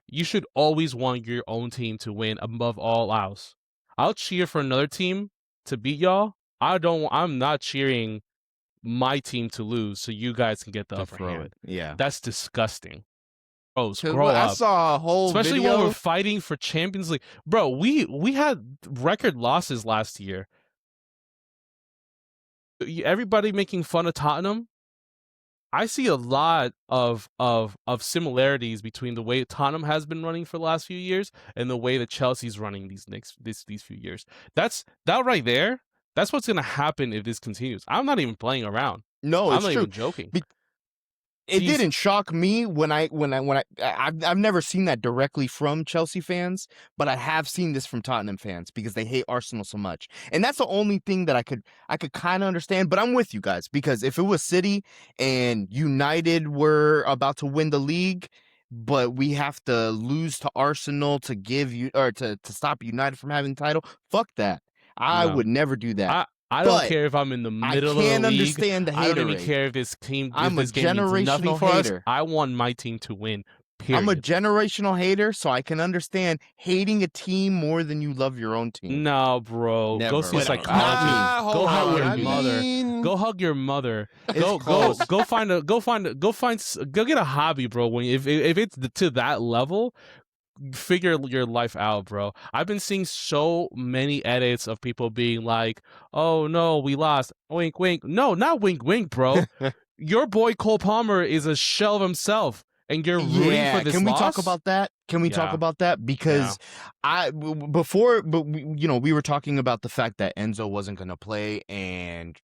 [SPEAKER 3] You should always want your own team to win above all else. I'll cheer for another team to beat y'all. I'm not cheering my team to lose so you guys can get the upper hand.
[SPEAKER 2] Yeah.
[SPEAKER 3] That's disgusting. Bro, grow
[SPEAKER 1] I
[SPEAKER 3] up.
[SPEAKER 1] saw a whole
[SPEAKER 3] Especially
[SPEAKER 1] video.
[SPEAKER 3] when we're fighting for Champions League. Bro, we had record losses last year. Everybody making fun of Tottenham. I see a lot of similarities between the way Tottenham has been running for the last few years and the way that Chelsea's running these few years. That right there, that's what's gonna happen if this continues. I'm not even playing around.
[SPEAKER 2] No,
[SPEAKER 3] I'm
[SPEAKER 2] it's
[SPEAKER 3] not
[SPEAKER 2] true.
[SPEAKER 3] even joking.
[SPEAKER 2] It didn't shock me I've never seen that directly from Chelsea fans, but I have seen this from Tottenham fans because they hate Arsenal so much. And that's the only thing that I could kind of understand, but I'm with you guys because if it was City and United were about to win the league, but we have to lose to Arsenal to give you or to stop United from having the title, fuck that. I would never do that.
[SPEAKER 3] I don't care if I'm in the middle of the league. I can't
[SPEAKER 2] understand the hater.
[SPEAKER 3] I don't even care if this team.
[SPEAKER 2] I'm a generational hater.
[SPEAKER 3] I want my team to win. Period.
[SPEAKER 2] I'm a generational hater, so I can understand hating a team more than you love your own team.
[SPEAKER 3] No, bro.
[SPEAKER 1] Never.
[SPEAKER 3] Go see a psychologist. Go hug your mother. Go hug your mother. Go get a hobby, bro. If it's to that level, figure your life out, bro. I've been seeing so many edits of people being like, "Oh no, we lost." Wink, wink. No, not wink, wink, bro. Your boy Cole Palmer is a shell of himself, and you're rooting for this
[SPEAKER 2] Can we
[SPEAKER 3] loss?
[SPEAKER 2] talk about that? Can we talk about that? Because we were talking about the fact that Enzo wasn't going to play, and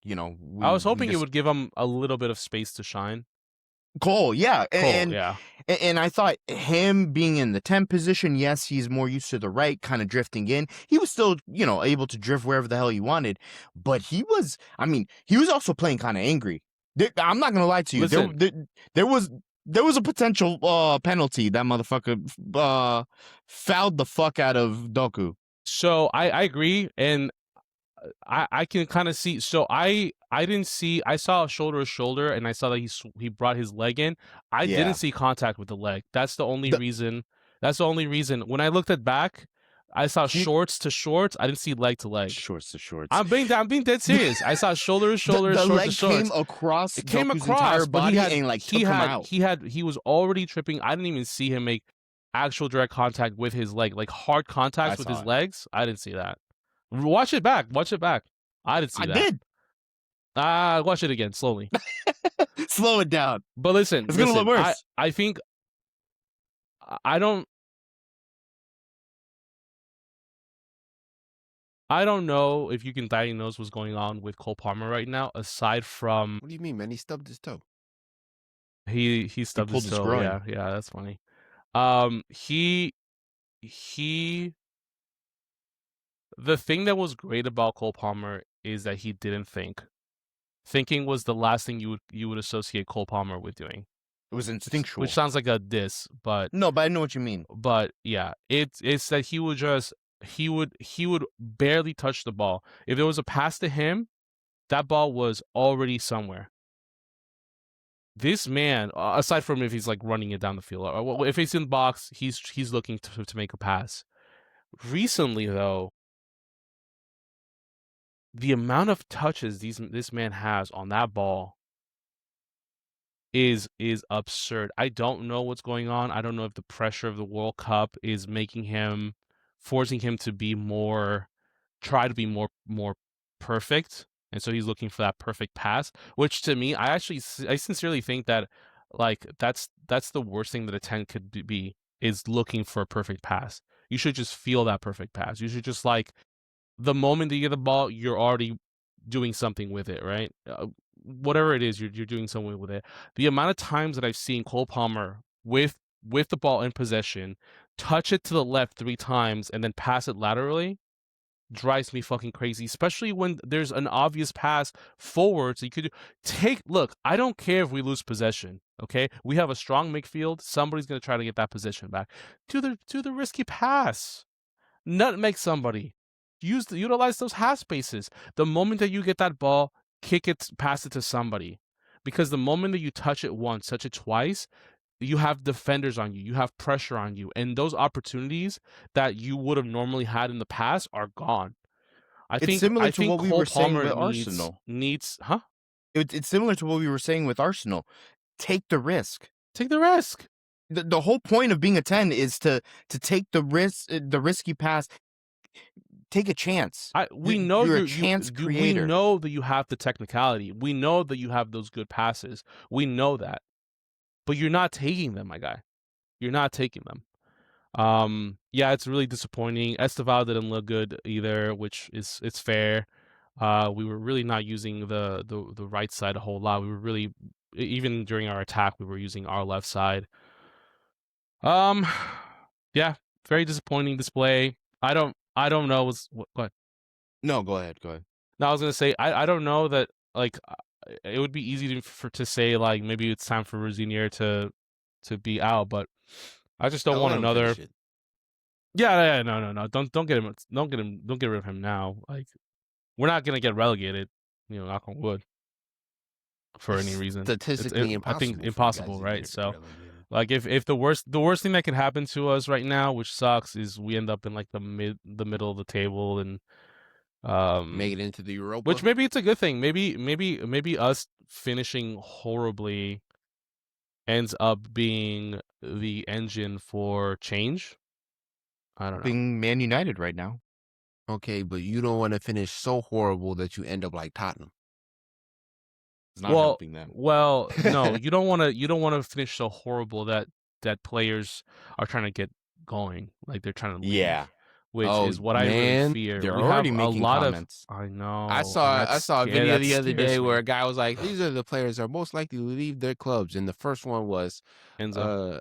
[SPEAKER 3] I was hoping it would give him a little bit of space to shine.
[SPEAKER 2] Cole, and I thought him being in the 10 position, yes, he's more used to the right, kind of drifting in. He was still, able to drift wherever the hell he wanted, but he was also playing kind of angry. I'm not gonna lie to you.
[SPEAKER 3] Listen,
[SPEAKER 2] there was a potential penalty. That motherfucker fouled the fuck out of Doku.
[SPEAKER 3] So I agree, and I can kind of see. So I didn't see. I saw shoulder to shoulder, and I saw that he brought his leg in. I didn't see contact with the leg. That's the only reason. That's the only reason. When I looked at back, I saw shorts to shorts. I didn't see leg to leg.
[SPEAKER 2] Shorts to shorts.
[SPEAKER 3] I'm being dead serious. I saw shoulder to shoulder,
[SPEAKER 2] the
[SPEAKER 3] shorts
[SPEAKER 2] leg
[SPEAKER 3] to shorts.
[SPEAKER 2] Came across entire body and took him out.
[SPEAKER 3] He was already tripping. I didn't even see him make actual direct contact with his leg, like hard contact with his legs. I didn't see that. Watch it back. I didn't see that. I did. Watch it again slowly.
[SPEAKER 2] Slow it down.
[SPEAKER 3] But listen,
[SPEAKER 2] it's gonna look worse.
[SPEAKER 3] I think I don't. I don't know if you can diagnose what's going on with Cole Palmer right now, aside from
[SPEAKER 1] What do you mean, man? He stubbed his toe.
[SPEAKER 3] he
[SPEAKER 2] He
[SPEAKER 3] stubbed
[SPEAKER 2] pulled
[SPEAKER 3] his
[SPEAKER 2] his
[SPEAKER 3] toe.
[SPEAKER 2] groin.
[SPEAKER 3] Yeah, that's funny. He the thing that was great about Cole Palmer is that he didn't think. Thinking was the last thing you would associate Cole Palmer with doing.
[SPEAKER 2] It was
[SPEAKER 3] Which
[SPEAKER 2] instinctual.
[SPEAKER 3] sounds like a diss, but
[SPEAKER 2] No, but I know what you mean.
[SPEAKER 3] yeah, it's that he would barely touch the ball. If there was a pass to him, that ball was already somewhere. This man, aside from if he's like running it down the field, or if he's in the box, he's looking to make a pass. Recently, though, the amount of touches this man has on that ball is absurd. I don't know what's going on. I don't know if the pressure of the World Cup is forcing him to be try to be more perfect, and so he's looking for that perfect pass. Which to me, I sincerely think that like that's the worst thing that a 10 could be is looking for a perfect pass. You should just feel that perfect pass. You should just like the moment that you get the ball, you're already doing something with it, right? Whatever it is, you're doing something with it. The amount of times that I've seen Cole Palmer with the ball in possession, touch it to the left 3 times and then pass it laterally drives me fucking crazy, especially when there's an obvious pass forward. So you could look, I don't care if we lose possession. Okay. We have a strong midfield. Somebody's gonna try to get that possession back. Do the risky pass. Nutmeg somebody. Utilize those half spaces. The moment that you get that ball, kick it, pass it to somebody. Because the moment that you touch it once, touch it twice, you have defenders on you, you have pressure on you, and those opportunities that you would have normally had in the past are gone.
[SPEAKER 2] It's similar
[SPEAKER 3] I
[SPEAKER 2] to
[SPEAKER 3] think
[SPEAKER 2] what we
[SPEAKER 3] Cole
[SPEAKER 2] were saying
[SPEAKER 3] Palmer
[SPEAKER 2] with Arsenal.
[SPEAKER 3] needs huh?
[SPEAKER 2] It's similar to what we were saying with Arsenal. Take the risk.
[SPEAKER 3] Take the risk.
[SPEAKER 2] The whole point of being a 10 is to take the risk, the risky pass. Take a chance.
[SPEAKER 3] We know
[SPEAKER 2] You're a
[SPEAKER 3] you
[SPEAKER 2] chance
[SPEAKER 3] you we
[SPEAKER 2] creator.
[SPEAKER 3] know that you have the technicality. We know that you have those good passes. We know that. But you're not taking them, my guy. You're not taking them. Yeah, it's really disappointing. Esteval didn't look good either, which is it's fair. We were really not using the right side a whole lot. We were really even during our attack, we were using our left side. Yeah, very disappointing display. I don't know go ahead.
[SPEAKER 2] No, go ahead. Go ahead.
[SPEAKER 3] No, I was gonna say I don't know that like it would be easy to say like maybe it's time for Rosinier to be out, but I just don't
[SPEAKER 1] Don't
[SPEAKER 3] want
[SPEAKER 1] let him
[SPEAKER 3] another.
[SPEAKER 1] finish it.
[SPEAKER 3] Yeah, no. Don't get him. Don't get rid of him now. Like we're not gonna get relegated. Knock on wood. For any
[SPEAKER 1] It's
[SPEAKER 3] reason,
[SPEAKER 1] statistically
[SPEAKER 3] I think
[SPEAKER 1] impossible for you guys
[SPEAKER 3] impossible,
[SPEAKER 1] to
[SPEAKER 3] right?
[SPEAKER 1] get
[SPEAKER 3] So,
[SPEAKER 1] relegated.
[SPEAKER 3] like, if the worst thing that can happen to us right now, which sucks, is we end up in like the middle of the table, and
[SPEAKER 1] Make it into the Europa.
[SPEAKER 3] which maybe it's a good thing. Maybe us finishing horribly ends up being the engine for change. I don't know.
[SPEAKER 2] Being Man United right now.
[SPEAKER 1] Okay, but you don't want to finish so horrible that you end up like Tottenham.
[SPEAKER 2] It's not helping them.
[SPEAKER 3] Well, no, you don't want to finish so horrible that players are trying to get going, like they're trying to leave.
[SPEAKER 2] Yeah.
[SPEAKER 3] Which is what I really fear.
[SPEAKER 2] They're
[SPEAKER 3] We
[SPEAKER 2] already
[SPEAKER 3] have
[SPEAKER 2] making
[SPEAKER 3] a lot
[SPEAKER 2] comments.
[SPEAKER 3] of. I know.
[SPEAKER 1] I saw a video the other day where a
[SPEAKER 3] guy
[SPEAKER 1] guy was like, "These are the players that are most likely to leave their clubs," and the first one was
[SPEAKER 3] Enzo.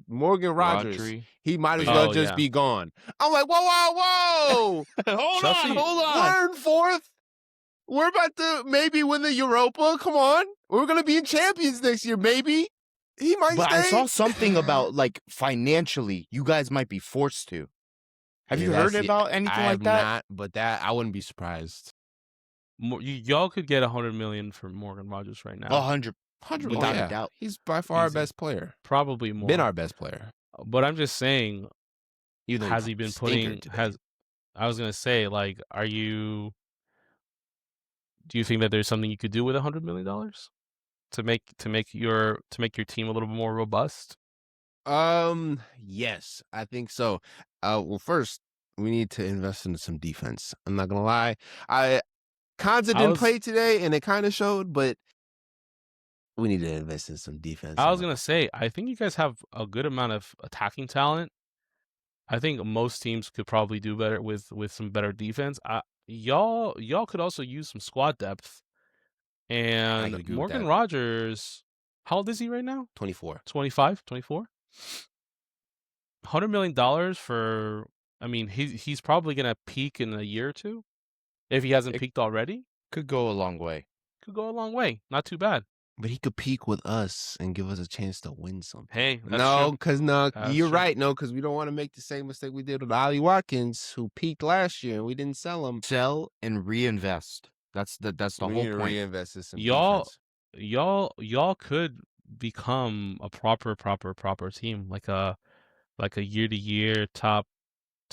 [SPEAKER 1] Morgan Rogers.
[SPEAKER 2] Rodri.
[SPEAKER 1] He might as well
[SPEAKER 3] Oh,
[SPEAKER 1] just
[SPEAKER 3] yeah.
[SPEAKER 1] be gone. I'm like, whoa!
[SPEAKER 3] Chelsea-
[SPEAKER 2] hold on.
[SPEAKER 1] We're in fourth. We're about to maybe win the Europa. Come on, we're gonna be in champions next year. Maybe he might
[SPEAKER 2] But
[SPEAKER 1] stay.
[SPEAKER 2] I saw something about like financially, you guys might be forced to. Have you heard about anything like that?
[SPEAKER 1] Not, but that I wouldn't be surprised.
[SPEAKER 3] Y'all could get 100 million for Morgan Rogers right now.
[SPEAKER 2] 100.
[SPEAKER 1] 100,
[SPEAKER 2] Without a
[SPEAKER 1] yeah.
[SPEAKER 2] doubt.
[SPEAKER 1] He's by far our
[SPEAKER 3] Easy.
[SPEAKER 1] best player.
[SPEAKER 3] Probably more.
[SPEAKER 1] Been our best player.
[SPEAKER 3] But I'm just saying,
[SPEAKER 1] Even though
[SPEAKER 3] has he been putting? I was gonna say, like, do you think that there's something you could do with $100 million to make your team a little bit more robust?
[SPEAKER 1] Yes, I think so. Well, first we need to invest in some defense. I'm not gonna lie. Konza didn't play today, and it kind of showed, but we need to invest in some defense.
[SPEAKER 3] I was gonna say, I think you guys have a good amount of attacking talent. I think most teams could probably do better with some better defense. Y'all could also use some squad depth.
[SPEAKER 1] I
[SPEAKER 3] And
[SPEAKER 1] could agree with
[SPEAKER 3] Morgan
[SPEAKER 1] that.
[SPEAKER 3] Rogers, how old is he right now?
[SPEAKER 1] 24.
[SPEAKER 3] 25, 24? $100 million for, I mean, he's probably going to peak in a year or two. If he hasn't
[SPEAKER 2] It
[SPEAKER 3] peaked already,
[SPEAKER 2] could go a long way.
[SPEAKER 3] could go a long way. Not too bad.
[SPEAKER 1] But he could peak with us and give us a chance to win something.
[SPEAKER 3] Hey, that's
[SPEAKER 1] No,
[SPEAKER 3] true.
[SPEAKER 1] because
[SPEAKER 3] That's
[SPEAKER 1] you're
[SPEAKER 3] true.
[SPEAKER 1] right. No, because we don't want to make the same mistake we did with Ollie Watkins, who peaked last year and we didn't sell him.
[SPEAKER 2] Sell and reinvest. That's the
[SPEAKER 1] We
[SPEAKER 2] whole
[SPEAKER 1] need to
[SPEAKER 2] point.
[SPEAKER 1] reinvest in some
[SPEAKER 3] Y'all
[SPEAKER 1] defense.
[SPEAKER 3] y'all could become a proper team, like a year to year top.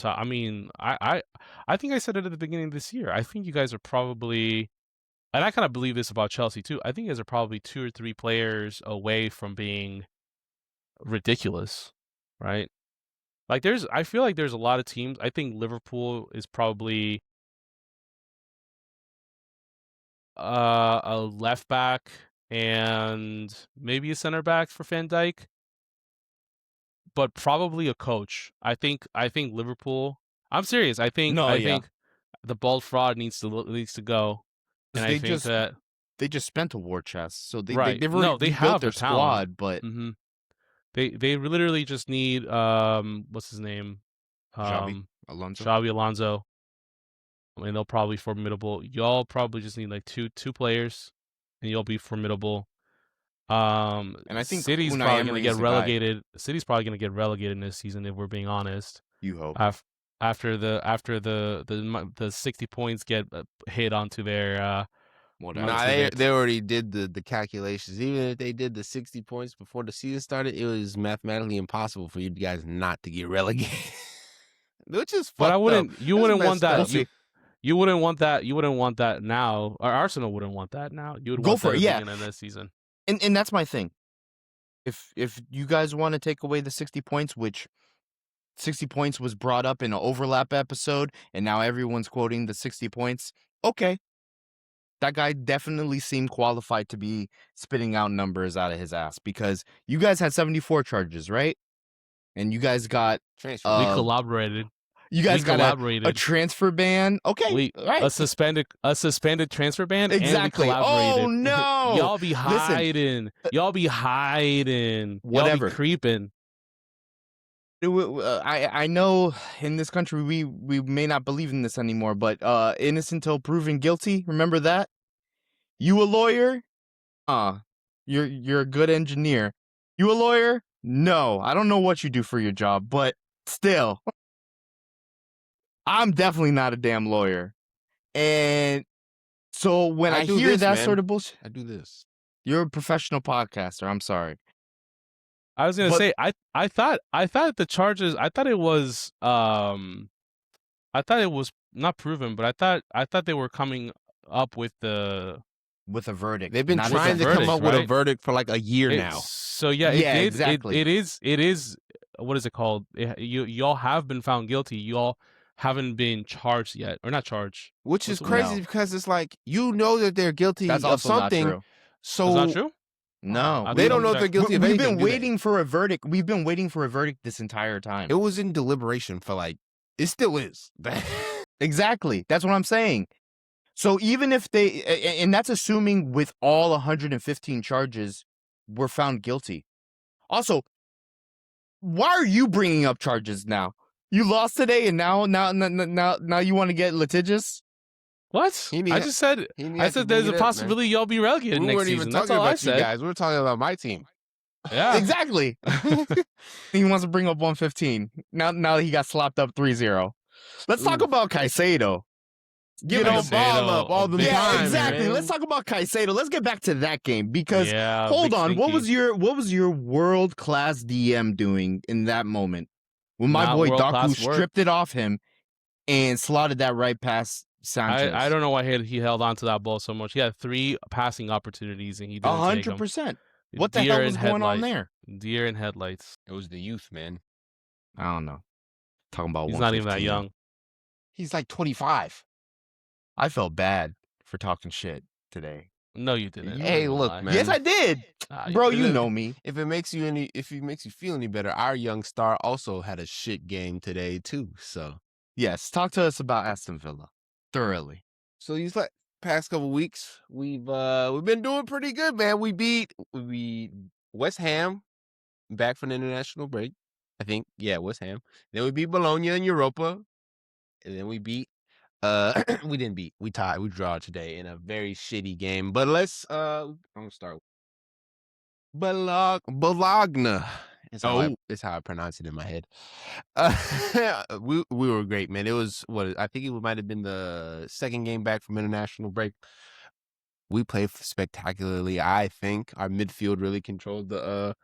[SPEAKER 3] I mean, I think I said it at the beginning of this year. I think you guys are probably, and I kind of believe this about Chelsea too. I think you guys are probably 2 or 3 players away from being ridiculous, right? Like I feel like there's a lot of teams. I think Liverpool is probably a left back and maybe a center back for Van Dijk, but probably a coach. I think Liverpool. I'm serious. I think the bald fraud needs to go, and I think that
[SPEAKER 2] they just spent a war chest, so they've
[SPEAKER 3] right.
[SPEAKER 2] already
[SPEAKER 3] No, they
[SPEAKER 2] rebuilt
[SPEAKER 3] have
[SPEAKER 2] their
[SPEAKER 3] the talent.
[SPEAKER 2] squad, but
[SPEAKER 3] They literally just need what's his name,
[SPEAKER 2] Xavi Alonso.
[SPEAKER 3] Xavi Alonso. I mean, they'll probably be formidable. Y'all probably just need like two players, and you'll be formidable.
[SPEAKER 2] And I think
[SPEAKER 3] City's
[SPEAKER 2] Unai
[SPEAKER 3] probably
[SPEAKER 2] Emery
[SPEAKER 3] gonna
[SPEAKER 2] is
[SPEAKER 3] get
[SPEAKER 2] the guy.
[SPEAKER 3] relegated. City's probably gonna get relegated this season if we're being honest.
[SPEAKER 2] You hope.
[SPEAKER 3] After the 60 points get hit onto their
[SPEAKER 1] Nah, they already did the calculations. Even if they did the 60 points before the season started, it was mathematically impossible for you guys not to get relegated. Which is fucked
[SPEAKER 3] But I wouldn't.
[SPEAKER 1] up.
[SPEAKER 3] You
[SPEAKER 1] That's
[SPEAKER 3] wouldn't want
[SPEAKER 1] messed
[SPEAKER 3] that.
[SPEAKER 1] up.
[SPEAKER 3] You wouldn't want that. You wouldn't want that now. Or Arsenal wouldn't want that now. You would
[SPEAKER 2] Go
[SPEAKER 3] want
[SPEAKER 2] for
[SPEAKER 3] that
[SPEAKER 2] it,
[SPEAKER 3] at the
[SPEAKER 2] yeah.
[SPEAKER 3] beginning of this season.
[SPEAKER 2] And that's my thing. If you guys want to take away the 60 points, which 60 points was brought up in an overlap episode, and now everyone's quoting the 60 points, okay. That guy definitely seemed qualified to be spitting out numbers out of his ass, because you guys had 74 charges, right? And you guys got
[SPEAKER 1] transfer.
[SPEAKER 3] We collaborated.
[SPEAKER 2] You guys got a transfer ban. Okay, right.
[SPEAKER 3] A suspended transfer ban.
[SPEAKER 2] Exactly.
[SPEAKER 3] And we collaborated.
[SPEAKER 2] Oh no!
[SPEAKER 3] Y'all be hiding.
[SPEAKER 2] Listen,
[SPEAKER 3] y'all be hiding.
[SPEAKER 2] Whatever.
[SPEAKER 3] Y'all be creeping.
[SPEAKER 2] I know in this country we may not believe in this anymore, but innocent till proven guilty. Remember that? You a lawyer? You're a good engineer. You a lawyer? No, I don't know what you do for your job, but still, I'm definitely not a damn lawyer. And so when I hear that sort of bullshit,
[SPEAKER 1] I do this.
[SPEAKER 2] You're a professional podcaster. I'm sorry.
[SPEAKER 3] I was gonna say I thought the charges. I thought it was not proven, but I thought they were coming up with a
[SPEAKER 2] verdict.
[SPEAKER 1] They've been trying to come up with a verdict for like a year now.
[SPEAKER 3] So yeah,
[SPEAKER 2] exactly.
[SPEAKER 3] It is. What is it called? Y'all have been found guilty. Y'all haven't been charged yet, or not charged.
[SPEAKER 1] Which is crazy because it's like you know that they're guilty of something.
[SPEAKER 2] Not true.
[SPEAKER 1] So
[SPEAKER 3] that's not true.
[SPEAKER 2] No,
[SPEAKER 1] they don't know if they're guilty of anything.
[SPEAKER 2] We've been waiting for a verdict. We've been waiting for a verdict this entire time.
[SPEAKER 1] It was in deliberation for it still is.
[SPEAKER 2] Exactly. That's what I'm saying. So even if they, and that's assuming with all 115 charges were found guilty. Also, why are you bringing up charges now? You lost today, and now you want to get litigious?
[SPEAKER 3] What? I just said there's a possibility y'all be relegated next season. That's all I said.
[SPEAKER 1] You guys. We were talking about my team.
[SPEAKER 3] Yeah,
[SPEAKER 2] exactly. He wants to bring up 115. Now he got slapped up 3-0. Let's talk about Caicedo.
[SPEAKER 1] Give him a ball up all the time.
[SPEAKER 2] Yeah, exactly.
[SPEAKER 1] Man.
[SPEAKER 2] Let's talk about Caicedo. Let's get back to that game because hold on,
[SPEAKER 3] stinky.
[SPEAKER 2] what was your world class DM doing in that moment when my boy Daku stripped it off him and slotted that right past Sanchez?
[SPEAKER 3] I don't know why he held on to that ball so much. He had 3 passing opportunities and he didn't
[SPEAKER 2] 100%. What the hell was going on there?
[SPEAKER 3] Deer in headlights.
[SPEAKER 1] It was the youth, man.
[SPEAKER 2] I don't know. Talking about
[SPEAKER 3] he's not even that young.
[SPEAKER 1] He's like 25.
[SPEAKER 2] I felt bad for talking shit today.
[SPEAKER 3] No, you didn't.
[SPEAKER 2] You-
[SPEAKER 3] Don't
[SPEAKER 1] Hey,
[SPEAKER 3] even
[SPEAKER 1] look,
[SPEAKER 3] lie.
[SPEAKER 1] man.
[SPEAKER 2] Yes, I did.
[SPEAKER 3] Nah,
[SPEAKER 2] Bro,
[SPEAKER 3] didn't.
[SPEAKER 2] you know me.
[SPEAKER 1] If it makes you feel any better, our young star also had a shit game today too. So
[SPEAKER 2] Yes, talk to us about Aston Villa. Thoroughly.
[SPEAKER 1] So these past couple weeks, we've been doing pretty good, man. We beat West Ham back from the international break. I think, yeah, West Ham. Then we beat Bologna in Europa, and then we beat we tied, we draw today in a very shitty game. But let's I'm gonna start Bologna. Is how I pronounce it in my head. We were great, man. It was I think it might have been the second game back from international break. We played spectacularly. I think our midfield really controlled the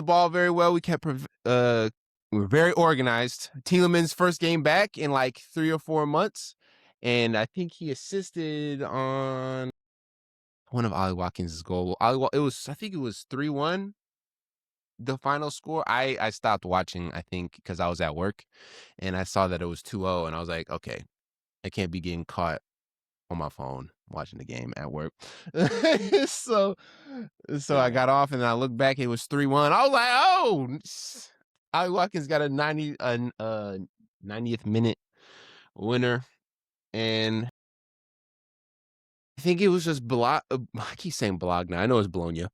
[SPEAKER 1] ball very well. We were very organized. Tielemans' first game back in like 3 or 4 months, and I think he assisted on one of Ollie Watkins' goal. I think it was 3-1, the final score. I stopped watching, I think, because I was at work, and I saw that it was 2-0, and I was like, okay, I can't be getting caught on my phone watching the game at work. so I got off and I looked back, it was 3-1. I was like, oh, Ollie Watkins got a 90th minute winner. And I think it was just I keep saying Bologna. I know it's Bologna.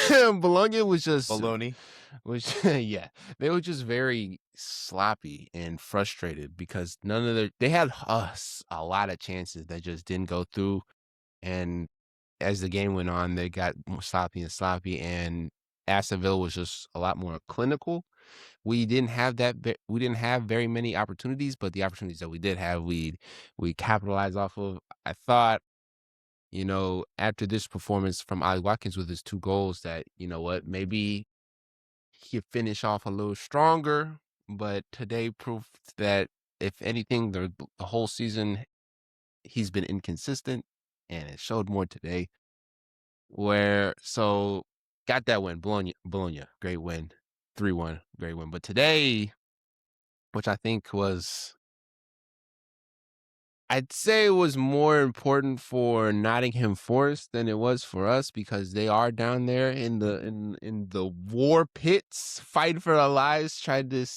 [SPEAKER 1] Bologna was just
[SPEAKER 2] Baloney.
[SPEAKER 1] yeah, they were just very sloppy and frustrated because they had a lot of chances that just didn't go through. And as the game went on, they got more sloppy and sloppy, and Aston Villa was just a lot more clinical. We didn't have we didn't have very many opportunities, but the opportunities that we did have, we capitalized off of. I thought, after this performance from Ollie Watkins with his 2 goals, that, you know what, maybe he could finish off a little stronger. But today proved that, if anything, the whole season he's been inconsistent, and it showed more today. Got that win, Bologna, great win, 3-1, great win. But today, which I think I'd say it was more important for Nottingham Forest than it was for us, because they are down there in the war pits, fighting for their lives, trying to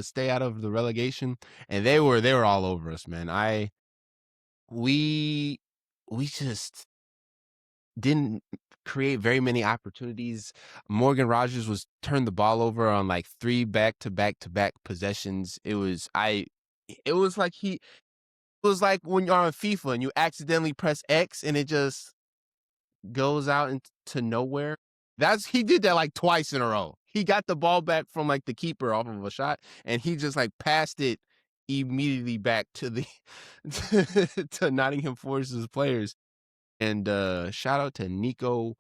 [SPEAKER 1] stay out of the relegation, and they were all over us, man. We just didn't create very many opportunities. Morgan Rogers was turned the ball over on like 3 back-to-back possessions. It was like when you're on FIFA and you accidentally press X and it just goes out into nowhere. He did that like twice in a row. He got the ball back from like the keeper off of a shot, and he just like passed it immediately back to the to Nottingham Forest's players. And shout out to Nico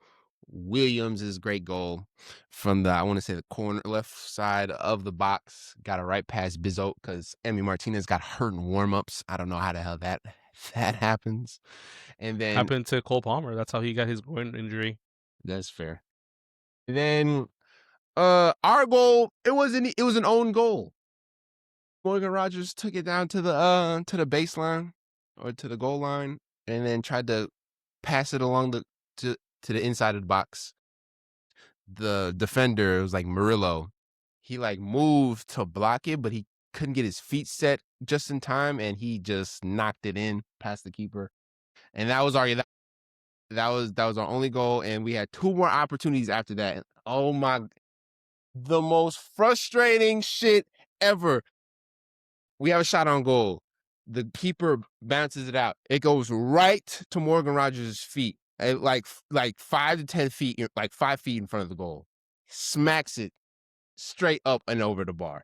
[SPEAKER 1] Williams' great goal from I want to say the corner left side of the box. Got a right past Bizot because Emi Martinez got hurt in warm-ups. I don't know how the hell that happens. And then
[SPEAKER 3] Happened to Cole Palmer. That's how he got his groin injury.
[SPEAKER 1] that's fair. And then our goal, it was an own goal. Morgan Rogers took it down to the baseline or to the goal line, and then tried to pass it along to the inside of the box. The defender, it was like Murillo, he like moved to block it, but he couldn't get his feet set just in time, and he just knocked it in past the keeper. And that was our only goal, and we had 2 more opportunities after that. Oh my, the most frustrating shit ever. We have a shot on goal. The keeper bounces it out. It goes right to Morgan Rogers' feet, like 5 to 10 feet, like 5 feet in front of the goal. Smacks it straight up and over the bar.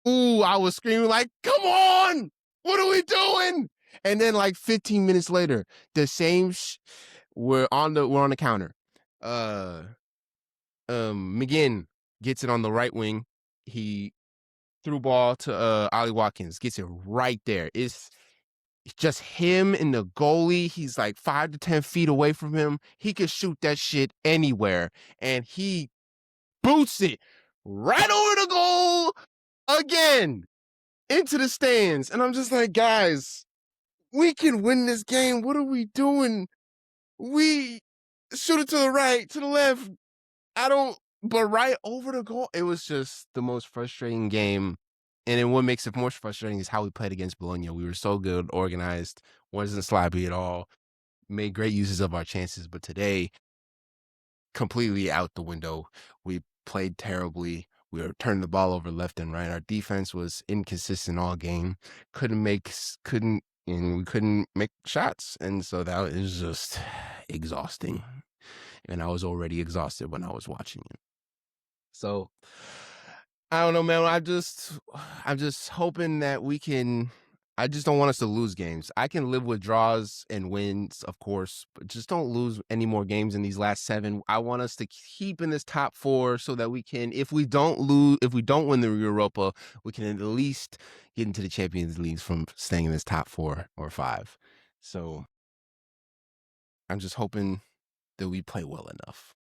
[SPEAKER 1] Ooh, I was screaming like, "Come on! What are we doing?" And then like 15 minutes later, the same we're on the counter. McGinn gets it on the right wing. He threw ball to Ollie Watkins, gets it right there. It's just him and the goalie. He's like 5 to 10 feet away from him. He could shoot that shit anywhere, and he boots it right over the goal again into the stands. And I'm just like, guys, we can win this game. What are we doing? We shoot it to the right, to the left. But right over the goal. It was just the most frustrating game. And then what makes it more frustrating is how we played against Bologna. We were so good, organized, wasn't sloppy at all, made great uses of our chances. But today, completely out the window. We played terribly. We were turning the ball over left and right. Our defense was inconsistent all game. And we couldn't make shots. And so that was just exhausting. And I was already exhausted when I was watching it. So I don't know, man. I'm just hoping that we can. I just don't want us to lose games. I can live with draws and wins, of course, but just don't lose any more games in these last 7. I want us to keep in this top 4 so that we can, if we don't win the Europa, we can at least get into the Champions League from staying in this top 4 or 5. So I'm just hoping that we play well enough.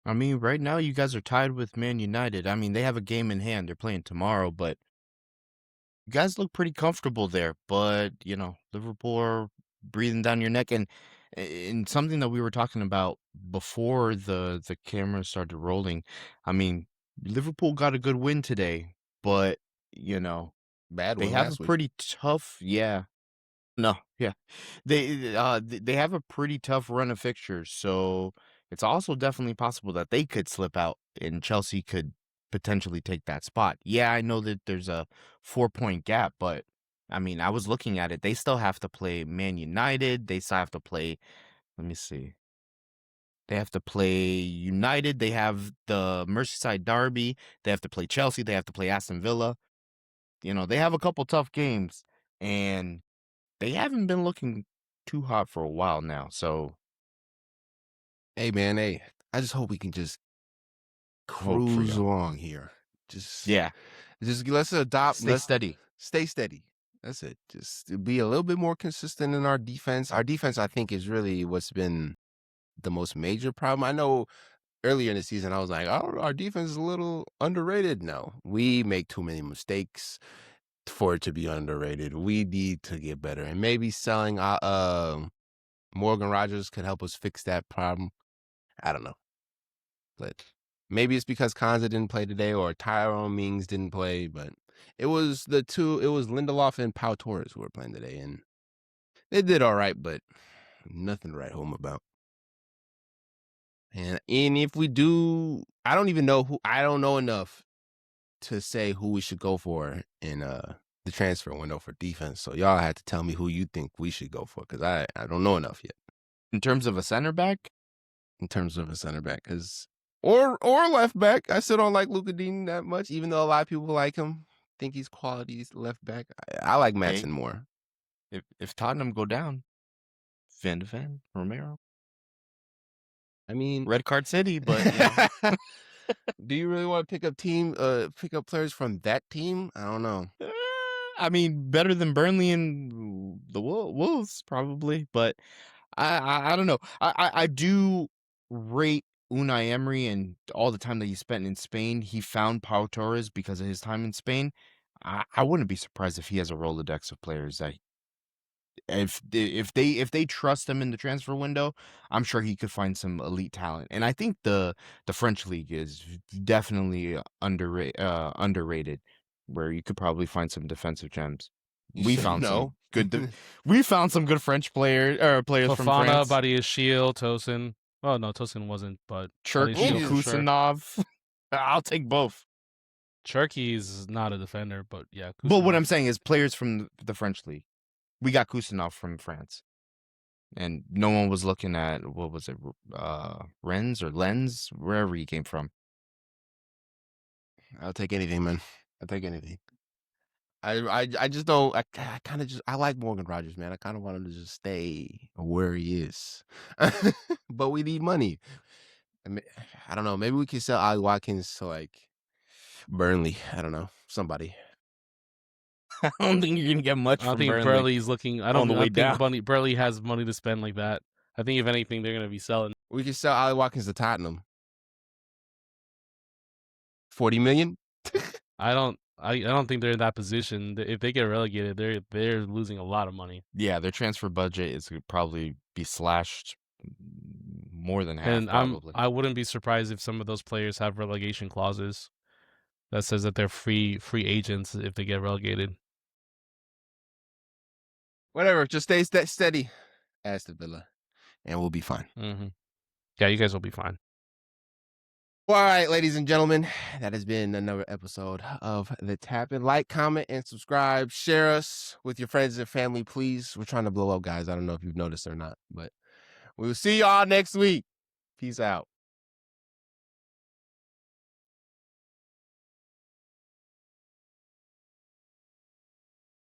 [SPEAKER 2] I mean, right now you guys are tied with Man United. I mean, they have a game in hand. They're playing tomorrow, but you guys look pretty comfortable there. But, Liverpool are breathing down your neck. And something that we were talking about before the camera started rolling, I mean, Liverpool got a good win today, but,
[SPEAKER 1] Bad
[SPEAKER 2] they
[SPEAKER 1] one
[SPEAKER 2] have a
[SPEAKER 1] last week.
[SPEAKER 2] pretty tough, yeah. No, yeah. They have a pretty tough run of fixtures, so it's also definitely possible that they could slip out and Chelsea could potentially take that spot. Yeah, I know that there's a 4-point gap, but I mean, I was looking at it. They still have to play Man United. They still have to play, let me see. They have to play United. They have the Merseyside Derby. They have to play Chelsea. They have to play Aston Villa. They have a couple tough games, and they haven't been looking too hot for a while now. So,
[SPEAKER 1] Hey, man, I just hope we can just
[SPEAKER 2] hope for
[SPEAKER 1] cruise
[SPEAKER 2] you.
[SPEAKER 1] along here. Just
[SPEAKER 2] Yeah.
[SPEAKER 1] let's adopt.
[SPEAKER 2] Stay steady.
[SPEAKER 1] Stay steady. That's it. Just be a little bit more consistent in our defense. Our defense, I think, is really what's been the most major problem. I know earlier in the season, I was like, "Oh, our defense is a little underrated." No, we make too many mistakes for it to be underrated. We need to get better, and maybe selling Morgan Rogers could help us fix that problem. I don't know, but maybe it's because Kanza didn't play today or Tyrone Mings didn't play, but it was Lindelof and Pau Torres who were playing today, and they did all right, but nothing to write home about. And if we do, I don't know enough to say who we should go for in the transfer window for defense. So y'all had to tell me who you think we should go for, because I don't know enough yet
[SPEAKER 2] In terms of a center back,
[SPEAKER 1] in terms of a center back, or left back. I still don't like Luka Dean that much, even though a lot of people like him. Think he's quality left back. I like Matson more.
[SPEAKER 2] if Tottenham go down, Van de Ven, Romero,
[SPEAKER 1] I mean,
[SPEAKER 2] Red Card City, but
[SPEAKER 1] do you really want to pick up players from that team? I don't know.
[SPEAKER 2] I mean, better than Burnley and the Wolves probably, but I don't know. I do rate Unai Emery and all the time that he spent in Spain. He found Pau Torres because of his time in Spain. I wouldn't be surprised if he has a Rolodex of players that if they trust him in the transfer window, I'm sure he could find some elite talent. And I think the French league is definitely underrated, where you could probably find some defensive gems. We found some good. We found some good French players from
[SPEAKER 3] Fofana,
[SPEAKER 2] France.
[SPEAKER 3] Badiashile, Tosin. Oh no, Tosin wasn't, but
[SPEAKER 2] Cherky,
[SPEAKER 3] Badiashile for sure.
[SPEAKER 2] Kusanov. I'll take both.
[SPEAKER 3] Cherky's not a defender, but yeah.
[SPEAKER 2] But what
[SPEAKER 3] Kusanov.
[SPEAKER 2] I'm saying is players from the French league. We got Kusanov from France. And no one was looking at, what was it, Rennes or Lens, wherever he came from.
[SPEAKER 1] I'll take anything, man. I'll take anything. I just don't. I like Morgan Rogers, man. I kind of want him to just stay where he is, but we need money. I don't know. Maybe we can sell Ali Watkins to like Burnley. I don't know, somebody.
[SPEAKER 2] I don't think you're gonna get much
[SPEAKER 3] I don't
[SPEAKER 2] from
[SPEAKER 3] think
[SPEAKER 2] Burnley.
[SPEAKER 3] Burley's looking. I don't
[SPEAKER 2] way down.
[SPEAKER 3] think Burley has money to spend like that. I think if anything, they're gonna be selling.
[SPEAKER 1] We can sell Ali Watkins to Tottenham. 40 million.
[SPEAKER 3] I don't I don't think they're in that position. If they get relegated, they're losing a lot of money.
[SPEAKER 2] Yeah, their transfer budget is gonna probably be slashed more than half,
[SPEAKER 3] And
[SPEAKER 2] probably.
[SPEAKER 3] I wouldn't be surprised if some of those players have relegation clauses that says that they're free agents if they get relegated.
[SPEAKER 1] Whatever, just stay steady, Aston Villa, and we'll be fine.
[SPEAKER 3] Mm-hmm. Yeah, you guys will be fine.
[SPEAKER 1] Well, all right, ladies and gentlemen, that has been another episode of The Tappin'. Like, comment, and subscribe. Share us with your friends and family, please. We're trying to blow up, guys. I don't know if you've noticed or not, but we will see y'all next week. Peace out.